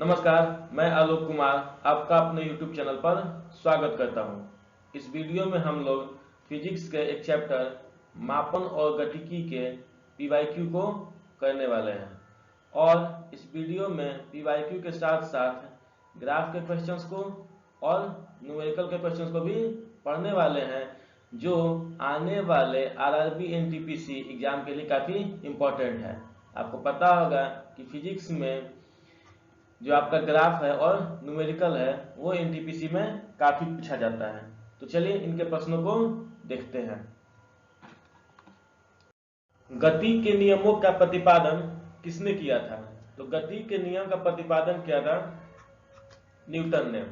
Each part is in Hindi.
नमस्कार, मैं आलोक कुमार आपका अपने YouTube चैनल पर स्वागत करता हूं। इस वीडियो में हम लोग फिजिक्स के एक चैप्टर मापन और गतिकी के PYQ को करने वाले हैं और इस वीडियो में PYQ के साथ साथ ग्राफ के क्वेश्चंस को और न्यूमेरिकल के क्वेश्चंस को भी पढ़ने वाले हैं, जो आने वाले RRB NTPC एग्जाम के लिए काफ़ी इम्पोर्टेंट है। आपको पता होगा कि फिजिक्स में जो आपका ग्राफ है और न्यूमेरिकल है वो एनटीपीसी में काफी पूछा जाता है। तो चलिए इनके प्रश्नों को देखते हैं। गति के नियमों का प्रतिपादन किसने किया था? तो गति के नियम का प्रतिपादन किया था न्यूटन ने।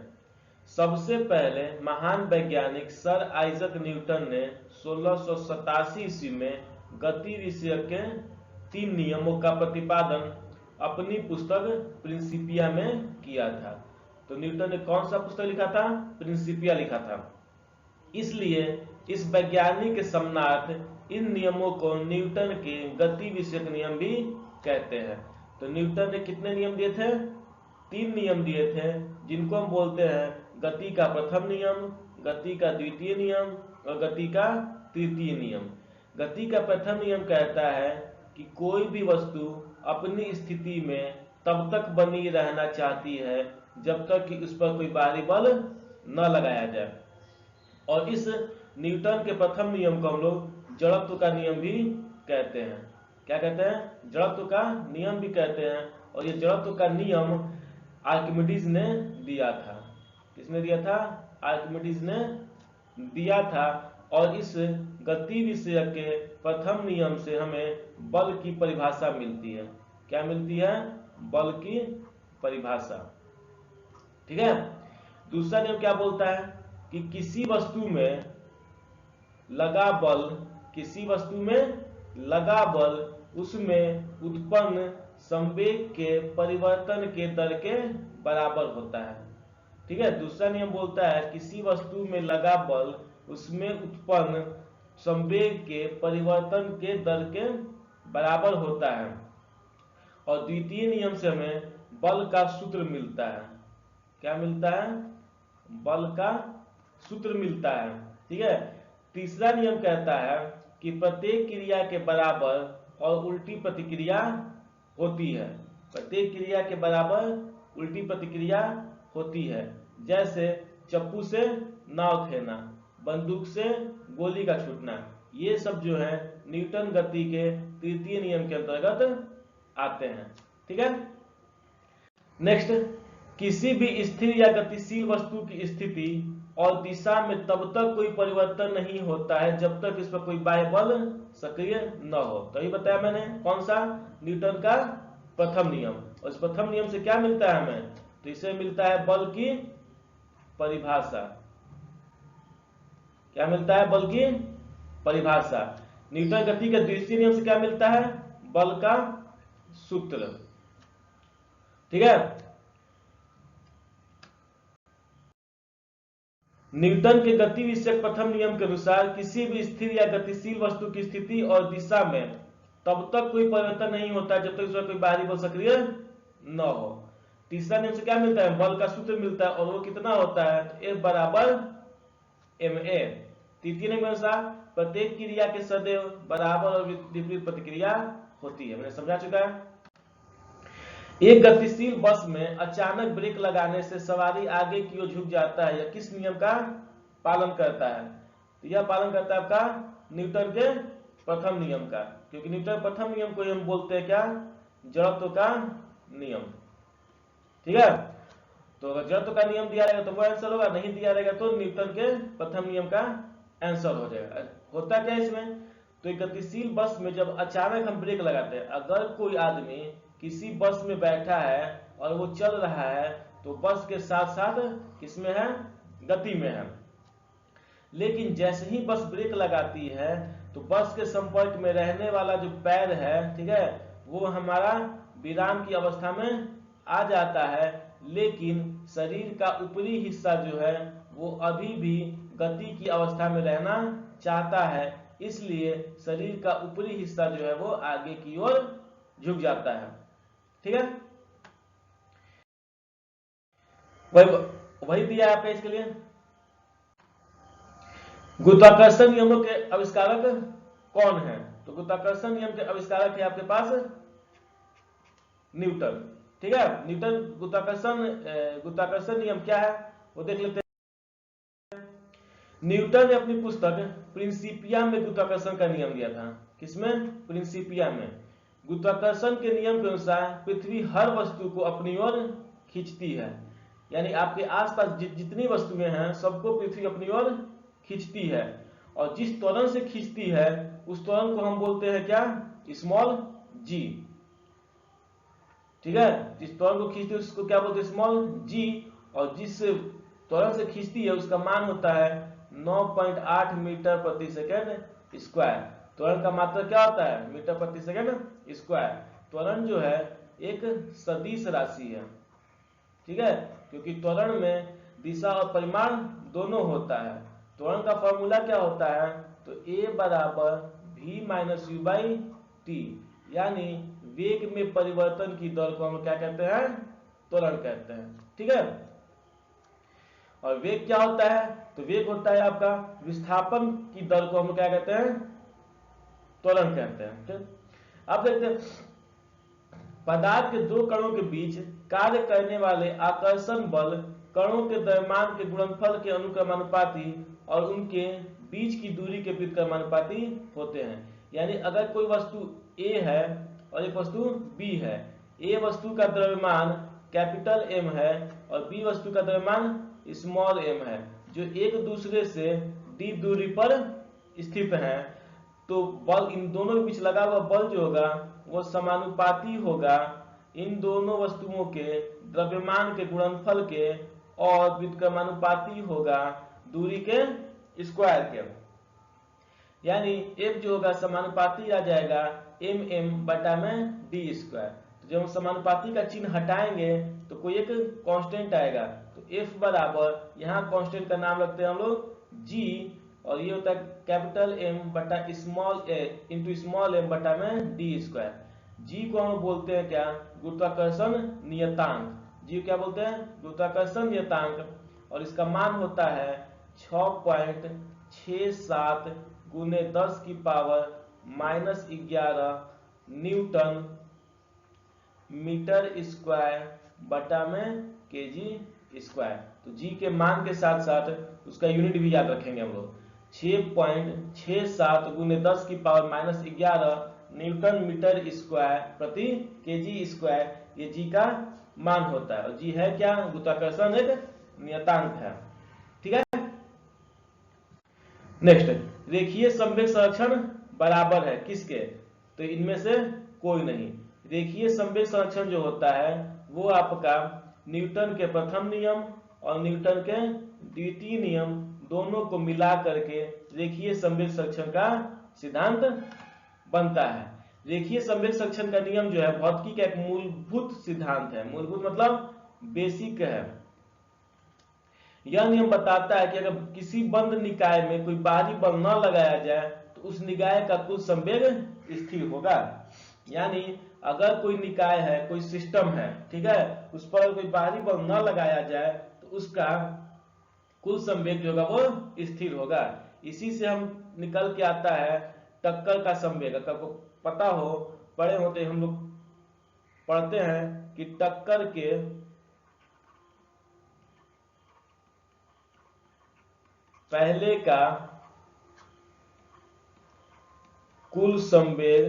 सबसे पहले महान वैज्ञानिक सर आइजक न्यूटन ने 1687 ईस्वी में गति विषय के 3 नियमों का प्रतिपादन अपनी पुस्तक प्रिंसिपिया में किया था। तो न्यूटन ने कौन सा पुस्तक लिखा था? प्रिंसिपिया लिखा था। इसलिए इस वैज्ञानिक के सम्मानार्थ इन नियमों को न्यूटन के गति विषयक नियम भी कहते हैं। तो न्यूटन ने कितने नियम दिए थे? 3 नियम दिए थे, जिनको हम बोलते हैं गति का प्रथम नियम, गति का द्वितीय नियम और गति का तृतीय नियम। गति का प्रथम नियम कहता है कि कोई भी वस्तु अपनी स्थिति में तब तक बनी रहना चाहती है जब तक कि उस पर कोई बाहरी बल न लगाया जाए। और इस न्यूटन के प्रथम नियम को हम लोग जड़त्व का नियम भी कहते हैं। क्या कहते हैं? जड़त्व का नियम भी कहते हैं। और ये जड़त्व का नियम आर्किमिडीज ने दिया था। किसने दिया था? आर्किमिडीज ने दिया था। और इस गति विषय के प्रथम नियम से हमें बल की परिभाषा मिलती है। क्या मिलती है? बल की परिभाषा। ठीक है। दूसरा नियम क्या बोलता है कि किसी वस्तु में लगा बल उसमें उत्पन्न संवेग के परिवर्तन के दर के बराबर होता है। ठीक है। दूसरा नियम बोलता है किसी वस्तु में लगा बल उसमें उत्पन्न संवेग के परिवर्तन के दर के बराबर होता है। और द्वितीय नियम से हमें बल का सूत्र मिलता है। क्या मिलता है? बल का सूत्र मिलता है। ठीक है। तीसरा नियम कहता है कि प्रत्येक क्रिया के बराबर और उल्टी प्रतिक्रिया होती है। प्रत्येक क्रिया के बराबर उल्टी प्रतिक्रिया होती है। जैसे चप्पू से नाव खेना, बंदूक से गोली का छूटना, ये सब जो है न्यूटन गति के तृतीय नियम के अंतर्गत आते हैं। ठीक है। नेक्स्ट, किसी भी स्थिर या गतिशील वस्तु की स्थिति और दिशा में तब तक कोई परिवर्तन नहीं होता है जब तक इस पर कोई बाह्य बल सक्रिय न हो। तो ये बताया मैंने, कौन सा? न्यूटन का प्रथम नियम। और इस प्रथम नियम से क्या मिलता है हमें? तो इसे मिलता है बल की परिभाषा। क्या मिलता है? बल की परिभाषा। न्यूटन गति के द्वितीय नियम से क्या मिलता है? बल का सूत्र। ठीक है। न्यूटन के गति विषयक प्रथम नियम के अनुसार किसी भी स्थिर या गतिशील वस्तु की स्थिति और दिशा में तब तक कोई परिवर्तन नहीं होता जब तक उसमें कोई बाहरी बल सक्रिय न हो। तीसरा नियम से क्या मिलता है? बल का सूत्र मिलता है। और वो कितना होता है? तो F बराबर ma। तृतीय नियम के अनुसार प्रत्येक क्रिया के सदैव बराबर और विपरीत प्रतिक्रिया होती है। मैंने समझा चुका है। एक गतिशील बस में अचानक ब्रेक लगाने से सवारी आगे की ओर झुक जाता है। यह किस नियम का पालन करता है? तो यह पालन करता है आपका न्यूटन के प्रथम नियम का। क्योंकि न्यूटन प्रथम नियम को हम बोलते हैं क्या? जड़त्व का नियम। ठीक है। तो अगर जड़त्व का नियम दिया रहेगा तो वो आंसर होगा, नहीं दिया रहेगा तो न्यूटन के प्रथम नियम का आंसर हो जाएगा। होता क्या है इसमें? तो एक गतिशील बस में जब अचानक हम ब्रेक लगाते हैं, अगर कोई आदमी किसी बस में बैठा है और वो चल रहा है तो बस के साथ साथ किसमें है? गति में है। लेकिन जैसे ही बस ब्रेक लगाती है तो बस के संपर्क में रहने वाला जो पैर है, ठीक है, वो हमारा विराम की अवस्था में आ जाता है। लेकिन शरीर का ऊपरी हिस्सा जो है वो अभी भी गति की अवस्था में रहना चाहता है। इसलिए शरीर का ऊपरी हिस्सा जो है वो आगे की ओर झुक जाता है। ठीक है। वही दिया आपका इसके लिए। गुरुत्वाकर्षण नियमों के आविष्कारक कौन है? तो गुरुत्वाकर्षण नियम के आविष्कारक है आपके पास न्यूटन। ठीक है, न्यूटन गुरुत्वाकर्षण नियम क्या है वो देख लेते हैं। न्यूटन ने अपनी पुस्तक प्रिंसिपिया में गुरुत्वाकर्षण का नियम दिया था। किसमें? प्रिंसिपिया में। गुरुत्वाकर्षण के नियम के अनुसार पृथ्वी हर वस्तु को अपनी ओर खींचती है, यानी आपके आसपास जितनी वस्तुएं हैं सबको पृथ्वी अपनी ओर खींचती है, और जिस त्वरण से खींचती है उस त्वरण को हम बोलते हैं क्या? स्मॉल जी। ठीक है, जिस त्वरण को खींचती है उसको क्या बोलते हैं? स्मॉल जी। और जिस त्वरण से खींचती है उसका मान होता है 9.8 मीटर प्रति सेकेंड स्क्वायर। त्वरण का मात्रा क्या होता है? मीटर प्रति सेकेंड स्क्वायर। त्वरण जो है एक सदिश राशि है। ठीक है, क्योंकि त्वरण में दिशा और परिमाण दोनों होता है। त्वरण का फॉर्मूला क्या होता है? तो a बराबर v minus you by T, यानी वेग में परिवर्तन की दर को हम क्या कहते हैं? त्वरण कहते हैं। ठीक है, और वेग क्या होता है? तो वेग होता है आपका विस्थापन की दर को हम क्या कहते हैं? त्वरण कहते हैं। ठीक, अब देखते हैं पदार्थ के दो कणों के बीच कार्य करने वाले आकर्षण बल कणों के द्रव्यमान के गुणनफल के अनुक्रमानुपाती और उनके बीच की दूरी के व्युत्क्रमानुपाती होते हैं। यानी अगर कोई वस्तु A है और एक वस्तु B है, A वस्तु का द्रव्यमान कैपिटल M है और B वस्तु का द्रव्यमान स्मॉल m है, जो एक दूसरे से d दूरी पर स्थित है, तो बल इन दोनों के बीच लगा हुआ बल जो होगा वो समानुपाती होगा इन दोनों वस्तुओं के द्रव्यमान के गुणनफल के और व्युत्क्रमानुपाती होगा दूरी के स्क्वायर के। यानी f जो होगा समानुपाती आ जाएगा mm बटा में d स्क्वायर। तो जब हम समानुपाती का चिन्ह हटाएंगे तो कोई एक कांस्टेंट आएगा, तो f बराबर यहाँ कांस्टेंट का नाम रखते हैं हम लोग g, और ये होता है कैपिटल M बटा small a into small m बटा में d स्क्वायर। g को हम बोलते हैं क्या? गुरुत्वाकर्षण नियतांक। g क्या बोलते हैं? गुरुत्वाकर्षण नियतांक, और इसका मान होता है 6.67 गुने 10 की पावर -11 न्यूटन मीटर स्क्वायर बटा में केजी स्क्वायर। तो जी के मान के साथ साथ उसका यूनिट भी याद रखेंगे हम लोग। 6.67 गुने 10 की पावर -11 न्यूटन मीटर स्क्वायर प्रति केजी स्क्वायर, ये जी का मान होता है। और जी है क्या? गुरुत्वाकर्षण एक नियतांक है। ठीक है, नेक्स्ट, रेखीय संवेग संरक्षण बराबर है किसके? तो इनमें से कोई नहीं। रेखीय संवेग संरक्षण जो होता है वो आपका न्यूटन के प्रथम नियम और न्यूटन के द्वितीय नियम दोनों को मिला करके रेखीय संवेग संरक्षण का सिद्धांत बनता है। रेखीय संवेग संरक्षण का नियम जो है भौतिकी का एक मूलभूत सिद्धांत है। मूलभूत मतलब बेसिक है। यह नियम बताता है कि अगर किसी बंद निकाय में कोई बाहरी बल न लगाया जाए तो उस निकाय का कुल संवेग स्थिर होगा। यानी अगर कोई निकाय है, कोई सिस्टम है, ठीक है, उस पर कोई बाहरी बल न लगाया जाए तो उसका कुल संवेग जो होगा वो स्थिर होगा। इसी से हम निकल के आता है टक्कर का संवेग। अगर आपको पता हो, पढ़े होते हम लोग पढ़ते हैं कि टक्कर के पहले का कुल संवेग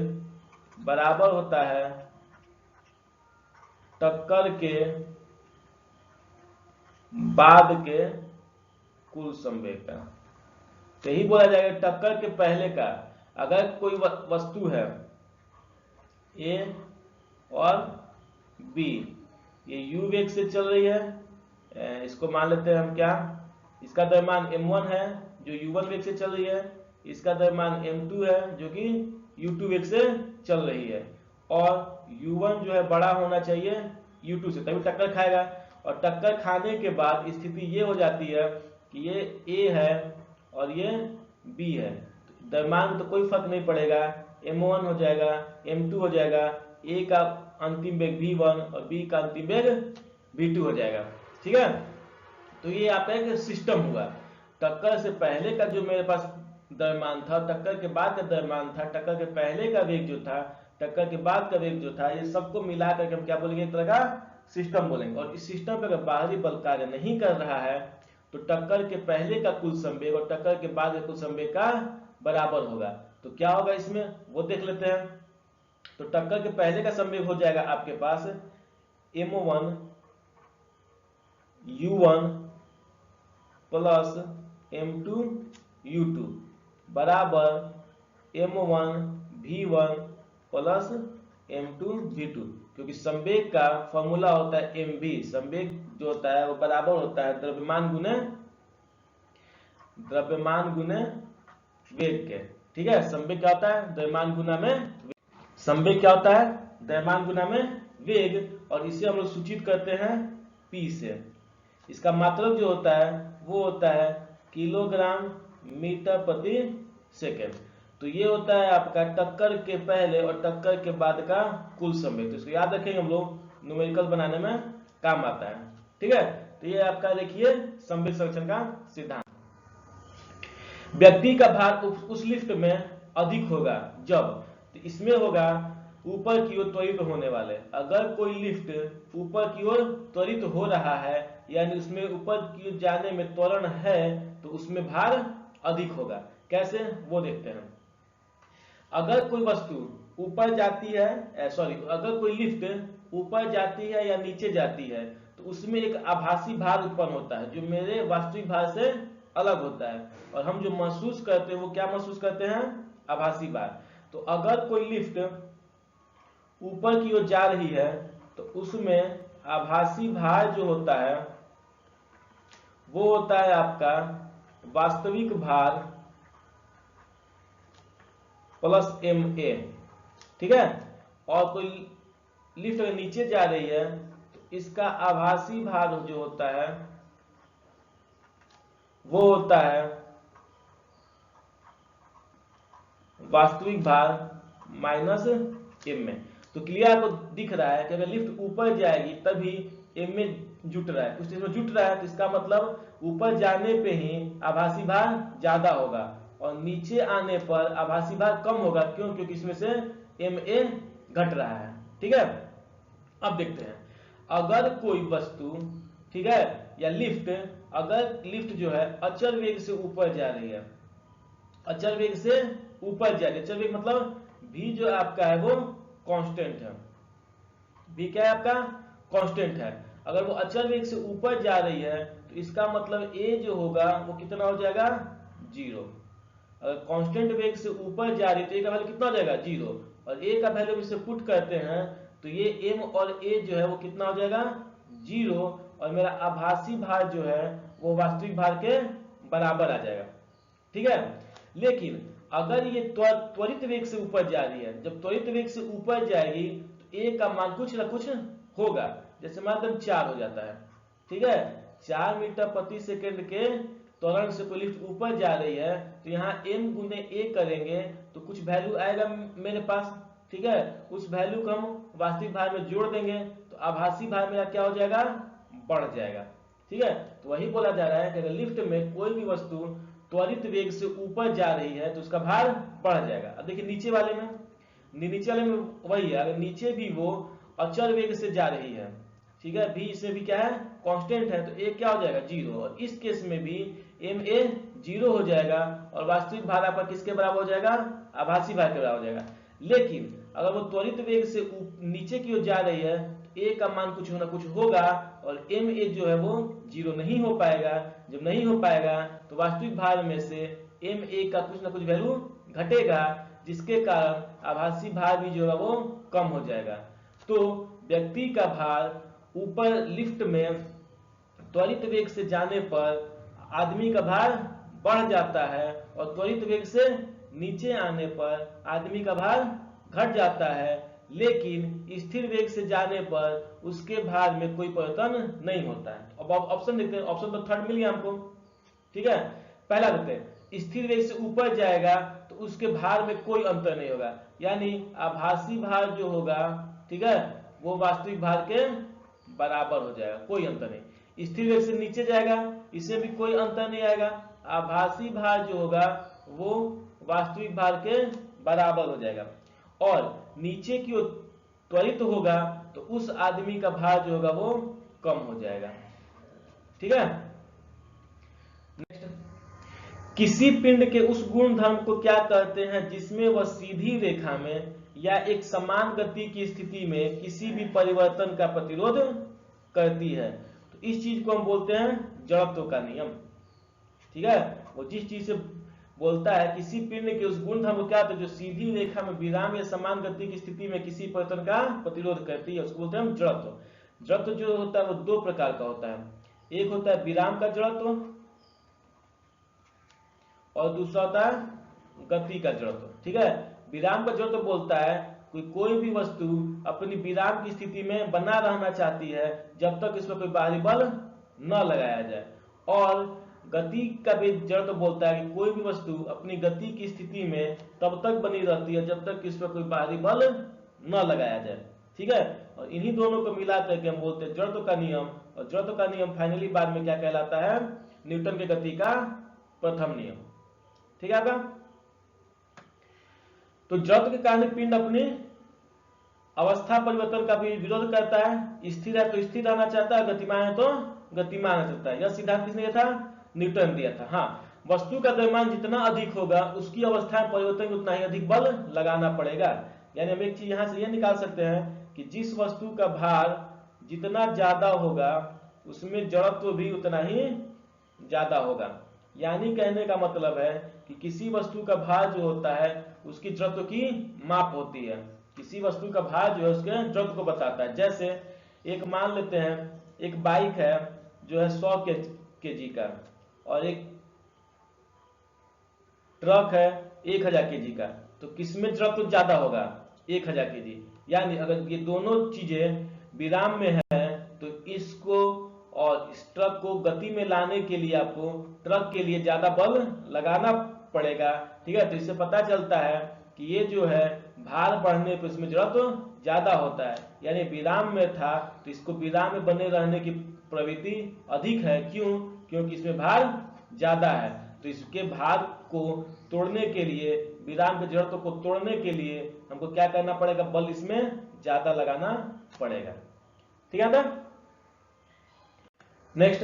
बराबर होता है टक्कर के बाद के कुल संवेग का। तो यही बोला जाएगा टक्कर के पहले का। अगर कोई वस्तु है A और B, ये u वेग से चल रही है, इसको मान लेते हैं हम क्या, इसका द्रव्यमान m1 है जो u1 वेग से चल रही है, इसका द्रव्यमान m2 है जो कि u2 वेग से चल रही है, और u1 जो है बड़ा होना चाहिए u2 से, तभी टक्कर खाएगा। और टक्कर खाने के बाद स्थिति ये हो जाती है कि ये A है और ये B है, द्रव्यमान तो कोई फर्क नहीं पड़ेगा, m1 हो जाएगा, m2 हो जाएगा, A का अंतिम वेग v1 और B का अंतिम वेग v2 हो जाएगा। ठीक है, तो ये आपका एक सिस्टम हुआ। टक्कर से पहले का जो मेरे पास द्रव्यमान था, टक्कर के बाद का द्रव्यमान था, टक्कर के पहले का वेग जो था, टक्कर के बाद का वेग जो था, ये सबको मिला करके हम क्या बोलेंगे, एक तरह का सिस्टम बोलेंगे। और इस सिस्टम पे अगर बाहरी बल कार्य नहीं कर रहा है तो टक्कर के पहले का कुल संवेग और टक्कर के बाद के कुल संवेग का बराबर होगा। तो क्या होगा इसमें वो देख लेते हैं। तो टक्कर के पहले का संवेग हो जाएगा आपके पास m1 u1 plus m2 u2 बराबर m1 v1 plus m2 v2, क्योंकि संवेग का फॉर्मूला होता है mv। संवेग जो होता है वो बराबर होता है द्रव्यमान गुने वेग के। ठीक है, संवेग क्या होता है, द्रव्यमान गुना में, संवेग क्या होता है, द्रव्यमान गुना में वेग, और इसे हम लोग सूचित करते हैं p से। इसका मात्रक जो होता है वो होता है किलोग्राम मीटर प्रति सेकेंड। तो ये होता है आपका टक्कर के पहले और टक्कर के बाद का कुल संवेग। तो इसको याद रखेंगे हम लोग, न्यूमेरिकल बनाने में काम आता है। ठीक है, तो ये आपका देखिए संवेग संरक्षण का सिद्धांत। व्यक्ति का भार उस लिफ्ट में अधिक होगा जब, तो इसमें होगा ऊपर की ओर त्वरित होने वाले। अगर कोई लिफ्ट ऊपर की ओर त्वरित हो रहा है, यानी उसमें ऊपर की ओर जाने में त्वरण है, तो उसमें भार अधिक होगा। कैसे वो देखते हैं। अगर कोई वस्तु ऊपर जाती है, अगर कोई लिफ्ट ऊपर जाती है या नीचे जाती है, तो उसमें एक आभासी भार उत्पन्न होता है जो मेरे वास्तविक भार से अलग होता है, और हम जो महसूस करते हैं वो क्या महसूस करते हैं, आभासी भार। तो अगर कोई लिफ्ट ऊपर की ओर जा रही है तो उसमें आभासी भार जो होता है वो होता है आपका वास्तविक भार प्लस ma। ठीक है, और कोई लिफ्ट अगर नीचे जा रही है तो इसका आभासी भार जो होता है वो होता है वास्तविक भार माइनस ma। तो क्लियर आपको दिख रहा है कि अगर लिफ्ट ऊपर जाएगी तभी ma जुट रहा है, कुछ इसमें जुट रहा है, तो इसका मतलब ऊपर जाने पे ही आभासी भार ज्यादा होगा और नीचे आने पर आभासी भार कम होगा। क्यों, क्योंकि इसमें से ma घट रहा है। ठीक है, अब देखते हैं, अगर कोई वस्तु, ठीक है, या लिफ्ट, अगर लिफ्ट जो है अचल वेग से ऊपर जा रही है, अचल वेग से ऊपर जा रही है, अचल वेग मतलब v जो आपका है वो कांस्टेंट है, v क्या है आपका, कांस्टेंट है। अगर वो अचल वेग से ऊपर जा रही है तो इसका मतलब a जो होगा वो कितना हो जाएगा, 0। अगर कांस्टेंट वेग से ऊपर जा रही है तो a का वैल्यू कितना हो जाएगा, 0, और a का वैल्यू इसे पुट करते हैं तो ये m और a जो है वो कितना हो जाएगा, 0, और मेरा आभासी भार जो है वो वास्तविक भार के बराबर आ जाएगा। ठीक है, लेकिन अगर ये त्वरित वेग से ऊपर जा रही है, जब त्वरित वेग से ऊपर जाएगी तो a का मान कुछ ना कुछ होगा, जैसे माध्यम 4 हो जाता है। ठीक है, 4 मीटर प्रति सेकंड के त्वरण से कोई लिफ्ट ऊपर जा रही है तो यहाँ m गुने a करेंगे तो कुछ वैल्यू आएगा मेरे पास। ठीक है, उस वैल्यू को हम वास्तविक भार में जोड़ देंगे तो आभासी भार मेरा क्या हो जाएगा, बढ़ जाएगा। ठीक है, तो वही बोला जा रहा है कि अगर लिफ्ट में कोई भी वस्तु त्वरित वेग से ऊपर जा रही है तो उसका भार बढ़ जाएगा। अब देखिए नीचे वाले में वही है, अगर नीचे भी वो अचल वेग से जा रही है, ठीक है, v इसमें भी क्या है, कांस्टेंट है, तो a क्या हो जाएगा, 0, और इस केस में भी ma 0 हो जाएगा और वास्तविक भार आपका किसके बराबर हो जाएगा, आभासी भार के बराबर हो जाएगा। लेकिन अगर वो त्वरित वेग से नीचे की ओर जा रही है तो a का मान कुछ ना कुछ होगा और ma जो है वो 0 नहीं हो पाएगा। जब नहीं हो पाएगा तो वास्तविक भार में से ma का कुछ ना कुछ वैल्यू घटेगा, जिसके कारण आभासी भार भी जो है वो कम हो जाएगा। तो व्यक्ति का भार ऊपर लिफ्ट में त्वरित वेग से जाने पर आदमी का भार बढ़ जाता है और त्वरित वेग से नीचे आने पर आदमी का भार घट जाता है, लेकिन स्थिर वेग से जाने पर उसके भार में कोई परिवर्तन नहीं होता है। अब ऑप्शन देखते हैं, ऑप्शन तो थर्ड मिल गया हमको। ठीक है, पहला देखते हैं, स्थिर वेग से ऊपर जाएगा तो उसके भार में कोई अंतर नहीं होगा, यानी आभासी भार जो होगा, ठीक है, वो वास्तविक भार के बराबर हो जाएगा, कोई अंतर नहीं। स्थिर वेग से नीचे जाएगा, इसमें भी कोई अंतर नहीं आएगा। आभासी भार जो होगा वो वास्तविक भार के बराबर हो जाएगा, और नीचे की ओर त्वरित होगा तो उस आदमी का भार जो होगा वो कम हो जाएगा। ठीक है। नेक्स्ट, किसी पिंड के उस गुण धर्म को क्या कहते हैं जिसमें वह सीधी रेखा में या एक समान गति की स्थिति में किसी भी परिवर्तन का प्रतिरोध करती है? तो इस चीज को हम बोलते हैं जड़त्व का नियम। ठीक है, वो जिस चीज से बोलता है किसी पिंड के उस गुण धर्म को क्या होता है जो सीधी रेखा में विराम या समान गति की स्थिति में किसी परिवर्तन का प्रतिरोध करती है, उसको बोलते हैं हम जड़त्व। जड़त्व जो होता है वो दो प्रकार का होता है, एक होता है विराम का जड़त्व और दूसरा होता है गति का जड़त्व। ठीक है, विराम का जड़त्व बोलता है कोई भी वस्तु अपनी विराम की स्थिति में बना रहना चाहती है जब तक इस पर कोई बाहरी बल न लगाया जाए, और गति का भी जड़त्व बोलता है कि कोई भी वस्तु अपनी गति की स्थिति में तब तक बनी रहती है जब तक इस पर कोई बाहरी बल न लगाया जाए। ठीक है, और इन्हीं दोनों को मिला करके हम बोलते हैं जड़त्व का नियम, और जड़त्व का नियम फाइनली बाद में क्या कहलाता है? न्यूटन के गति का प्रथम नियम। ठीक है, तो जड़त्व के कारण पिंड अपनी अवस्था परिवर्तन का भी विरोध करता है, स्थिर है तो स्थिर रहना चाहता है, गतिमान है तो गतिमान रहना चाहता है। यह सिद्धांत किसने दिया था? न्यूटन दिया था। हाँ, वस्तु का द्रव्यमान जितना अधिक होगा उसकी अवस्था में परिवर्तन उतना ही अधिक बल लगाना पड़ेगा। यानी हम एक चीज यहां से यह निकाल सकते हैं कि जिस वस्तु का भार जितना ज्यादा होगा उसमें जड़त्व भी उतना ही ज्यादा होगा। यानी कहने का मतलब है कि किसी वस्तु का भार जो होता है उसकी जड़त्व की माप होती है, किसी वस्तु का भार जो है उसके जड़त्व को बताता है। जैसे एक मान लेते हैं एक बाइक है जो है 100 केजी का, और एक ट्रक है 1000 केजी का, तो किसमें जड़त्व ज्यादा होगा? 1000 केजी। यानी अगर ये दोनों चीजें विराम में है तो इसको और इस ट्रक को गति में लाने के लिए आपको ट्रक के लिए ज्यादा बल लगाना पड़ेगा। ठीक है, तो इससे पता चलता है कि ये जो है भार बढ़ने पर इसमें जड़त्व ज्यादा होता है। यानी विराम में था तो इसको विराम में बने रहने की प्रवृत्ति अधिक है। क्यों? क्योंकि इसमें भार ज्यादा है, तो इसके भार को तोड़ने के लिए, विराम के जड़त्व को तोड़ने के लिए हमको क्या करना पड़ेगा? बल इसमें ज्यादा लगाना पड़ेगा। ठीक है ना? नेक्स्ट,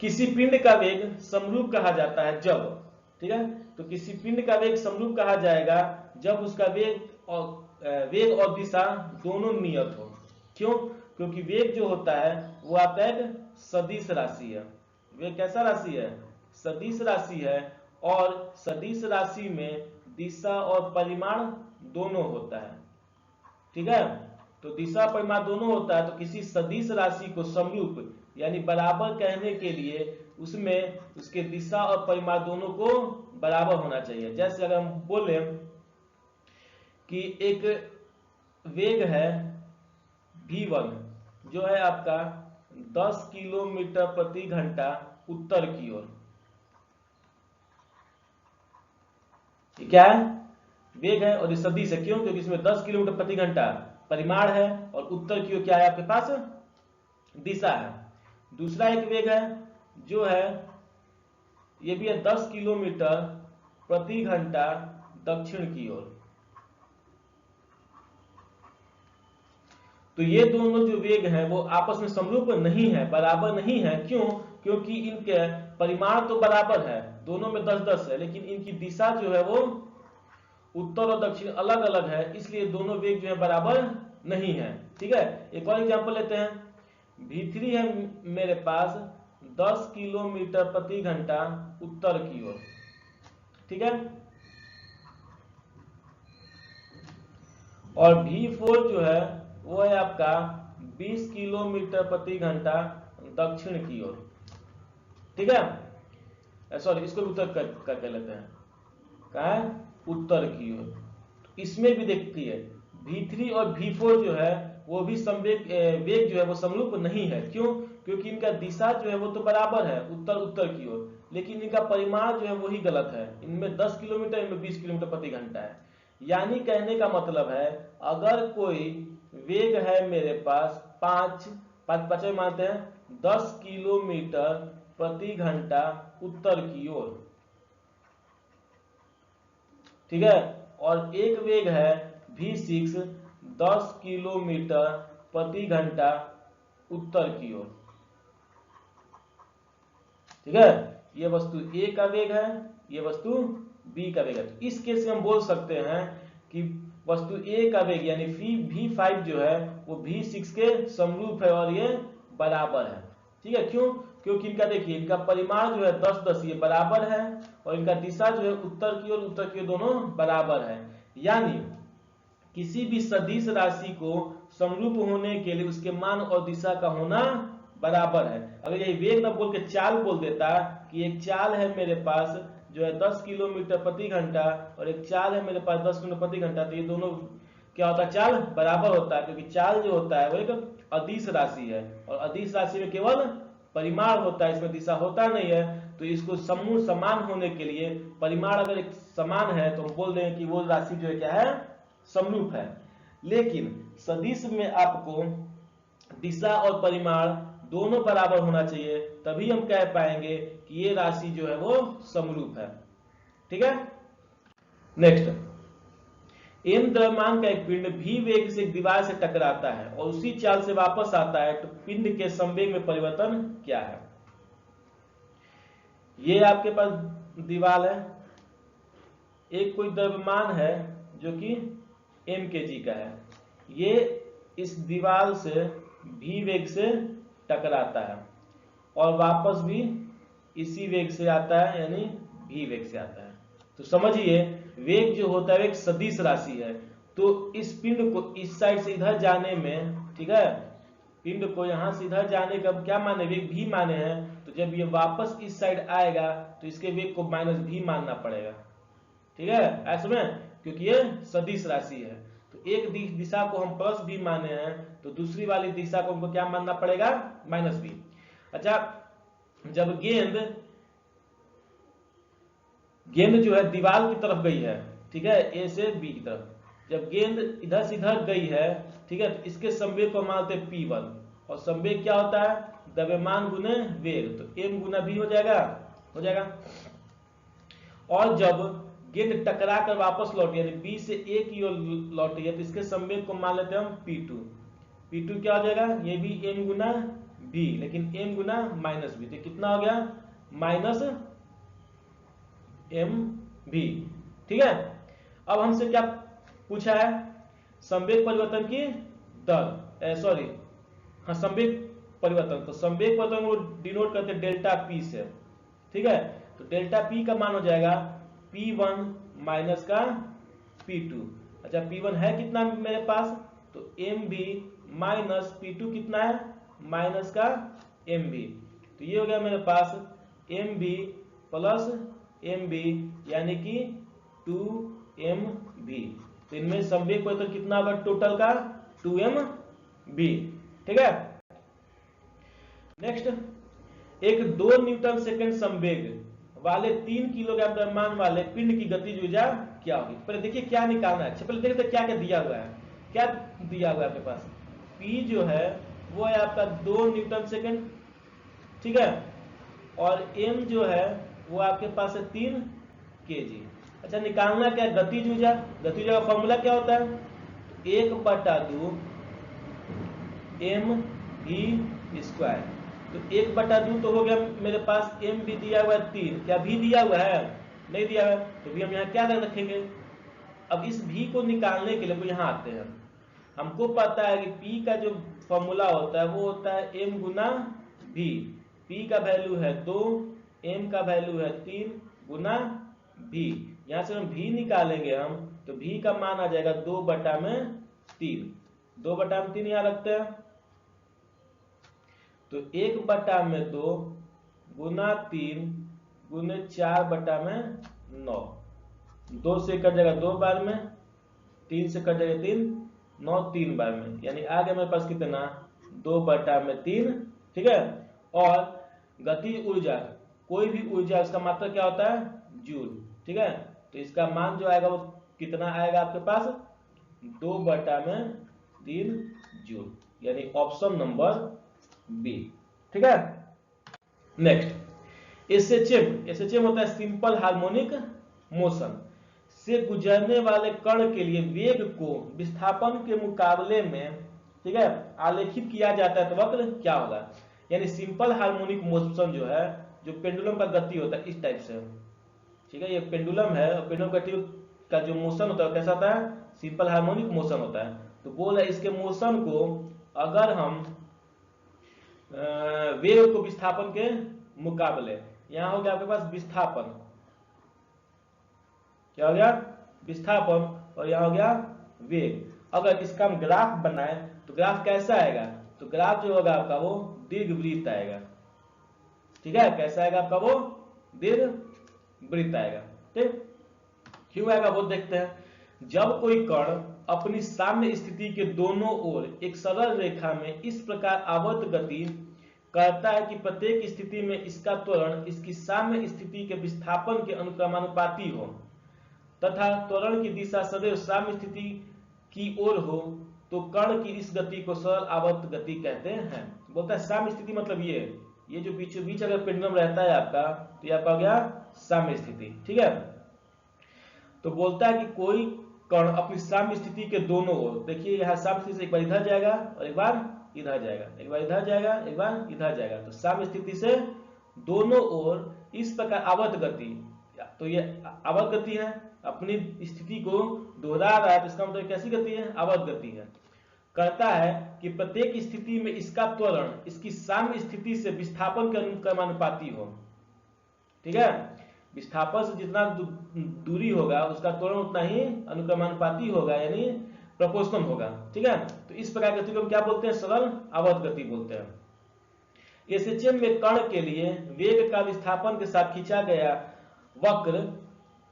किसी पिंड का वेग समरूप कहा जाता है जब, ठीक है, तो किसी पिंड का वेग समरूप कहा जाएगा जब उसका वेग और दिशा दोनों नियत हो। क्यों? क्योंकि वेग जो होता है वो आपका एक सदिश राशि है। वेग कैसा राशि है? सदिश राशि है, और सदिश राशि में दिशा और परिमाण दोनों होता है। ठीक है, तो दिशा परिमाण दोनों होता है, तो किसी सदिश राशि को समरूप यानी बराबर कहने के लिए उसमें उसके दिशा और परिमाण दोनों को बराबर होना चाहिए। जैसे अगर हम बोले कि एक वेग है v1 जो है आपका 10 किलोमीटर प्रति घंटा उत्तर की ओर, क्या है? वेग है और ये सदिश है। क्यों? क्योंकि इसमें 10 किलोमीटर प्रति घंटा परिमाण है और उत्तर की ओर क्या है आपके पास? दिशा है। दूसरा एक वेग है जो है ये भी है 10 किलोमीटर प्रति घंटा दक्षिण की ओर। तो ये दोनों जो वेग हैं वो आपस में समरूप नहीं है, बराबर नहीं है। क्यों? क्योंकि इनके परिमाण तो बराबर है, दोनों में 10-10 है, लेकिन इनकी दिशा जो है वो उत्तर और दक्षिण अलग अलग है, इसलिए दोनों वेग जो है बराबर नहीं है। ठीक है, एक और एग्जांपल लेते हैं। v3 है मेरे पास 10 किलोमीटर प्रति घंटा उत्तर की ओर। ठीक है, और v4 जो है वो है आपका 20 किलोमीटर प्रति घंटा दक्षिण की ओर। ठीक है, सॉरी इसको भी उत्तर कर लेते हैं, कहा है? उत्तर की ओर। इसमें भी देखती है v3 और v4 जो है वो भी वेग जो है वो समरूप नहीं है। क्यों? क्योंकि इनका दिशा जो है वो तो बराबर है, उत्तर की ओर, लेकिन इनका परिमाण जो है वही गलत है। इनमें 10 किलोमीटर, इनमें 20 किलोमीटर प्रति घंटा है। यानी कहने का मतलब है अगर कोई वेग है मेरे पास 5 मानते हैं 10 किलोमीटर प्रति घंटा उत्तर की ओर, ठीक है। और एक वेग है v6 10 किलोमीटर प्रति घंटा उत्तर की ओर, ठीक है। ये वस्तु A का वेग है, ये वस्तु B का वेग है। तो इस केस में हम बोल सकते हैं कि वस्तु A का वेग यानी v5 जो है वो v6 के समरूप है और ये बराबर है, ठीक है। क्यों? क्योंकि इनका देखिए इनका परिमाण जो है 10-10 ये बराबर है और इनका दिशा जो है उत्तर की ओर दोनों बराबर है। यानी किसी भी सदिश राशि को समरूप होने के लिए उसके मान और दिशा का होना बराबर है। अगर यही वेग न बोल के चाल बोल देता कि एक चाल है मेरे पास जो है 10 किलोमीटर प्रति घंटा और एक चाल है मेरे पास 10 किलोमीटर प्रति घंटा, तो ये दोनों क्या होता है, चाल बराबर होता है। क्योंकि चाल जो होता है वो एक अदिश राशि है और अदिश राशि में केवल परिमाण होता है, इसमें दिशा होता नहीं है। तो इसको समूह समान होने के लिए परिमाण अगर एक समान है तो हम बोल देंगे कि वो राशि जो है क्या है, समरूप है। लेकिन सदिश में आपको दिशा और परिमाण दोनों बराबर होना चाहिए, तभी हम कह पाएंगे कि ये राशि जो है वो समरूप है, ठीक है। नेक्स्ट, m द्रव्यमान का एक पिंड v वेग से एक दीवार से टकराता है और उसी चाल से वापस आता है, तो पिंड के संवेग में परिवर्तन क्या है। ये आपके पास दीवार है, एक कोई द्रव्यमान है जो कि m kg का है, ये इस दीवार से v वेग से टकराता है और वापस भी इसी वेग से आता है, यानी v वेग से आता है। तो समझिए वेग जो होता है एक सदिश राशि है, तो इस पिंड को इस साइड से इधर जाने में, ठीक है, पिंड को यहां से इधर जाने का क्या माने, वेग v माने हैं। तो जब ये वापस इस साइड आएगा तो इसके वेग को -v मानना पड़ेगा, ठीक है, ऐसे में, क्योंकि ये सदिश राशि है। तो एक दिशा को हम +v माने हैं तो दूसरी वाली दिशा को हमको क्या मानना पड़ेगा, -v। अच्छा, जब गेंद जो है दीवार की तरफ गई है, ठीक है, ए से बी की तरफ, जब गेंद इधर से इधर गई है, ठीक है, तो इसके संवेग को मानते हैं p1 और संवेग क्या होता है, द्रव्यमान गुने वेग, तो m गुना v हो जाएगा। और जब गेंद टकरा कर वापस लौटी यानी b से a की ओर लौटी है तो इसके संवेग को मान लेते हैं हम p2 क्या हो जाएगा, ये भी m गुना v, लेकिन m गुना -v, तो कितना हो गया, -mv, ठीक है। अब हमसे क्या पूछा है, संवेग परिवर्तन की दर, संवेग परिवर्तन, तो संवेग परिवर्तन को डिनोट करते हैं डेल्टा p से, ठीक है। तो डेल्टा p का मान हो जाएगा p1 माइनस का p2। अच्छा, p1 है कितना मेरे पास, तो mv माइनस p2 कितना है, माइनस का mv, तो ये हो गया मेरे पास mv प्लस mv यानी कि 2mv। तो इनमें संवेग परिवर्तन कितना होगा टोटल का, 2mv, ठीक है। नेक्स्ट, एक 2 न्यूटन सेकेंड संवेग वाले 3 किलोग्राम द्रव्यमान वाले पिंड की गतिज ऊर्जा क्या होगी। पहले देखिए क्या निकालना है, पहले देखते क्या क्या दिया हुआ है, क्या दिया हुआ है आपके पास, P जो है वो है आपका 2 न्यूटन सेकेंड, ठीक है, और M जो है वो आपके पास है 3 kg। अच्छा, निकालना क्या, गतिज ऊर्जा। गतिज ऊर्जा का फॉर्मूला क्या होता है, 1/2 mv²। तो 1/2 तो हो गया मेरे पास, m भी दिया हुआ है 3, क्या v दिया हुआ है, नहीं दिया हुआ है, तो भी हम यहाँ क्या रखेंगे। अब इस v को निकालने के लिए यहाँ आते हैं, हमको पता है कि p का जो फॉर्मूला होता है वो होता है m गुना v, p का वैल्यू है 2, m का वैल्यू है 3 गुना v। यहाँ से हम v निकालेंगे हम, तो v का मान आ जाएगा 2/3, 2/3 यहाँ रखते हैं, तो 1/2 गुना 3 गुने 4/9, 2 से कट जाएगा 2 बार में, 3 से कट जाएगा 3, 9 3 बार में, यानी आ गया मेरे पास कितना, 2/3, ठीक है। और गतिज ऊर्जा, कोई भी ऊर्जा उसका मात्रा क्या होता है, जूल, ठीक है। तो इसका मान जो आएगा वो कितना आएगा आपके पास, 2/3 जूल, यानी ऑप्शन नंबर बी, ठीक है। नेक्स्ट एसएचएम होता है सिंपल हार्मोनिक मोशन से गुजरने वाले कण के लिए वेग को विस्थापन के मुकाबले में, ठीक है, आलेखित किया जाता है तो वक्र क्या होगा। यानी सिंपल हार्मोनिक मोशन जो है, जो पेंडुलम का गति होता है इस टाइप से, ठीक है, ये पेंडुलम है और पेंडुलम गति का जो मोशन होता है कैसा होता है, सिंपल हार्मोनिक मोशन होता है। तो बोल है इसके मोशन को अगर हम वेग को विस्थापन के मुकाबले, यहां हो गया आपके पास विस्थापन, क्या हो गया विस्थापन, और यहां हो गया वेग। अगर इसका हम ग्राफ बनाए तो ग्राफ कैसा आएगा, तो ग्राफ जो होगा आपका वो दीर्घवृत्त आएगा, ठीक है, कैसा आएगा आपका वो दीर्घवृत्त आएगा। ठीक, क्यों आएगा वो देखते हैं। जब कोई कण अपनी साम्य स्थिति के दोनों ओर एक सरल रेखा में इस प्रकार आवर्त गति करता है कि प्रत्येक स्थिति में इसका त्वरण इसकी साम्य स्थिति के विस्थापन के अनुक्रमानुपाती हो तथा त्वरण की दिशा सदैव साम्य स्थिति की ओर हो, तो कण की इस गति को सरल आवर्त गति कहते हैं। बोलता है साम्य स्थिति मतलब ये जो बीचों बीच अगर पेंडुलम रहता है आपका, तो ये आपका हो गया साम्य स्थिति, ठीक है। तो बोलता है कि कोई कण अपनी साम्य स्थिति के दोनों ओर, देखिए यहाँ साम्य स्थिति से एक बार इधर जाएगा और एक बार इधर जाएगा, एक बार इधर जाएगा एक बार इधर जाएगा, तो साम्य स्थिति से दोनों ओर इस प्रकार आवर्त गति, तो ये आवर्त गति है, अपनी स्थिति को दोहरा रहा है, तो इसका मतलब कैसी गति है, आवर्त गति है। कहता है कि प्रत्येक स्थिति में इसका त्वरण इसकी साम्य स्थिति से विस्थापन के अनुक्रमानुपाती हो, ठीक है, विस्थापन से जितना दूरी होगा उसका त्वरण उतना ही अनुक्रमानुपाती होगा, यानी प्रोपोर्शनल होगा, ठीक है। तो इस प्रकार गति को हम क्या बोलते हैं, सरल आवर्त गति बोलते हैं। एसएचएम में कण के लिए वेग का विस्थापन के साथ खींचा गया वक्र,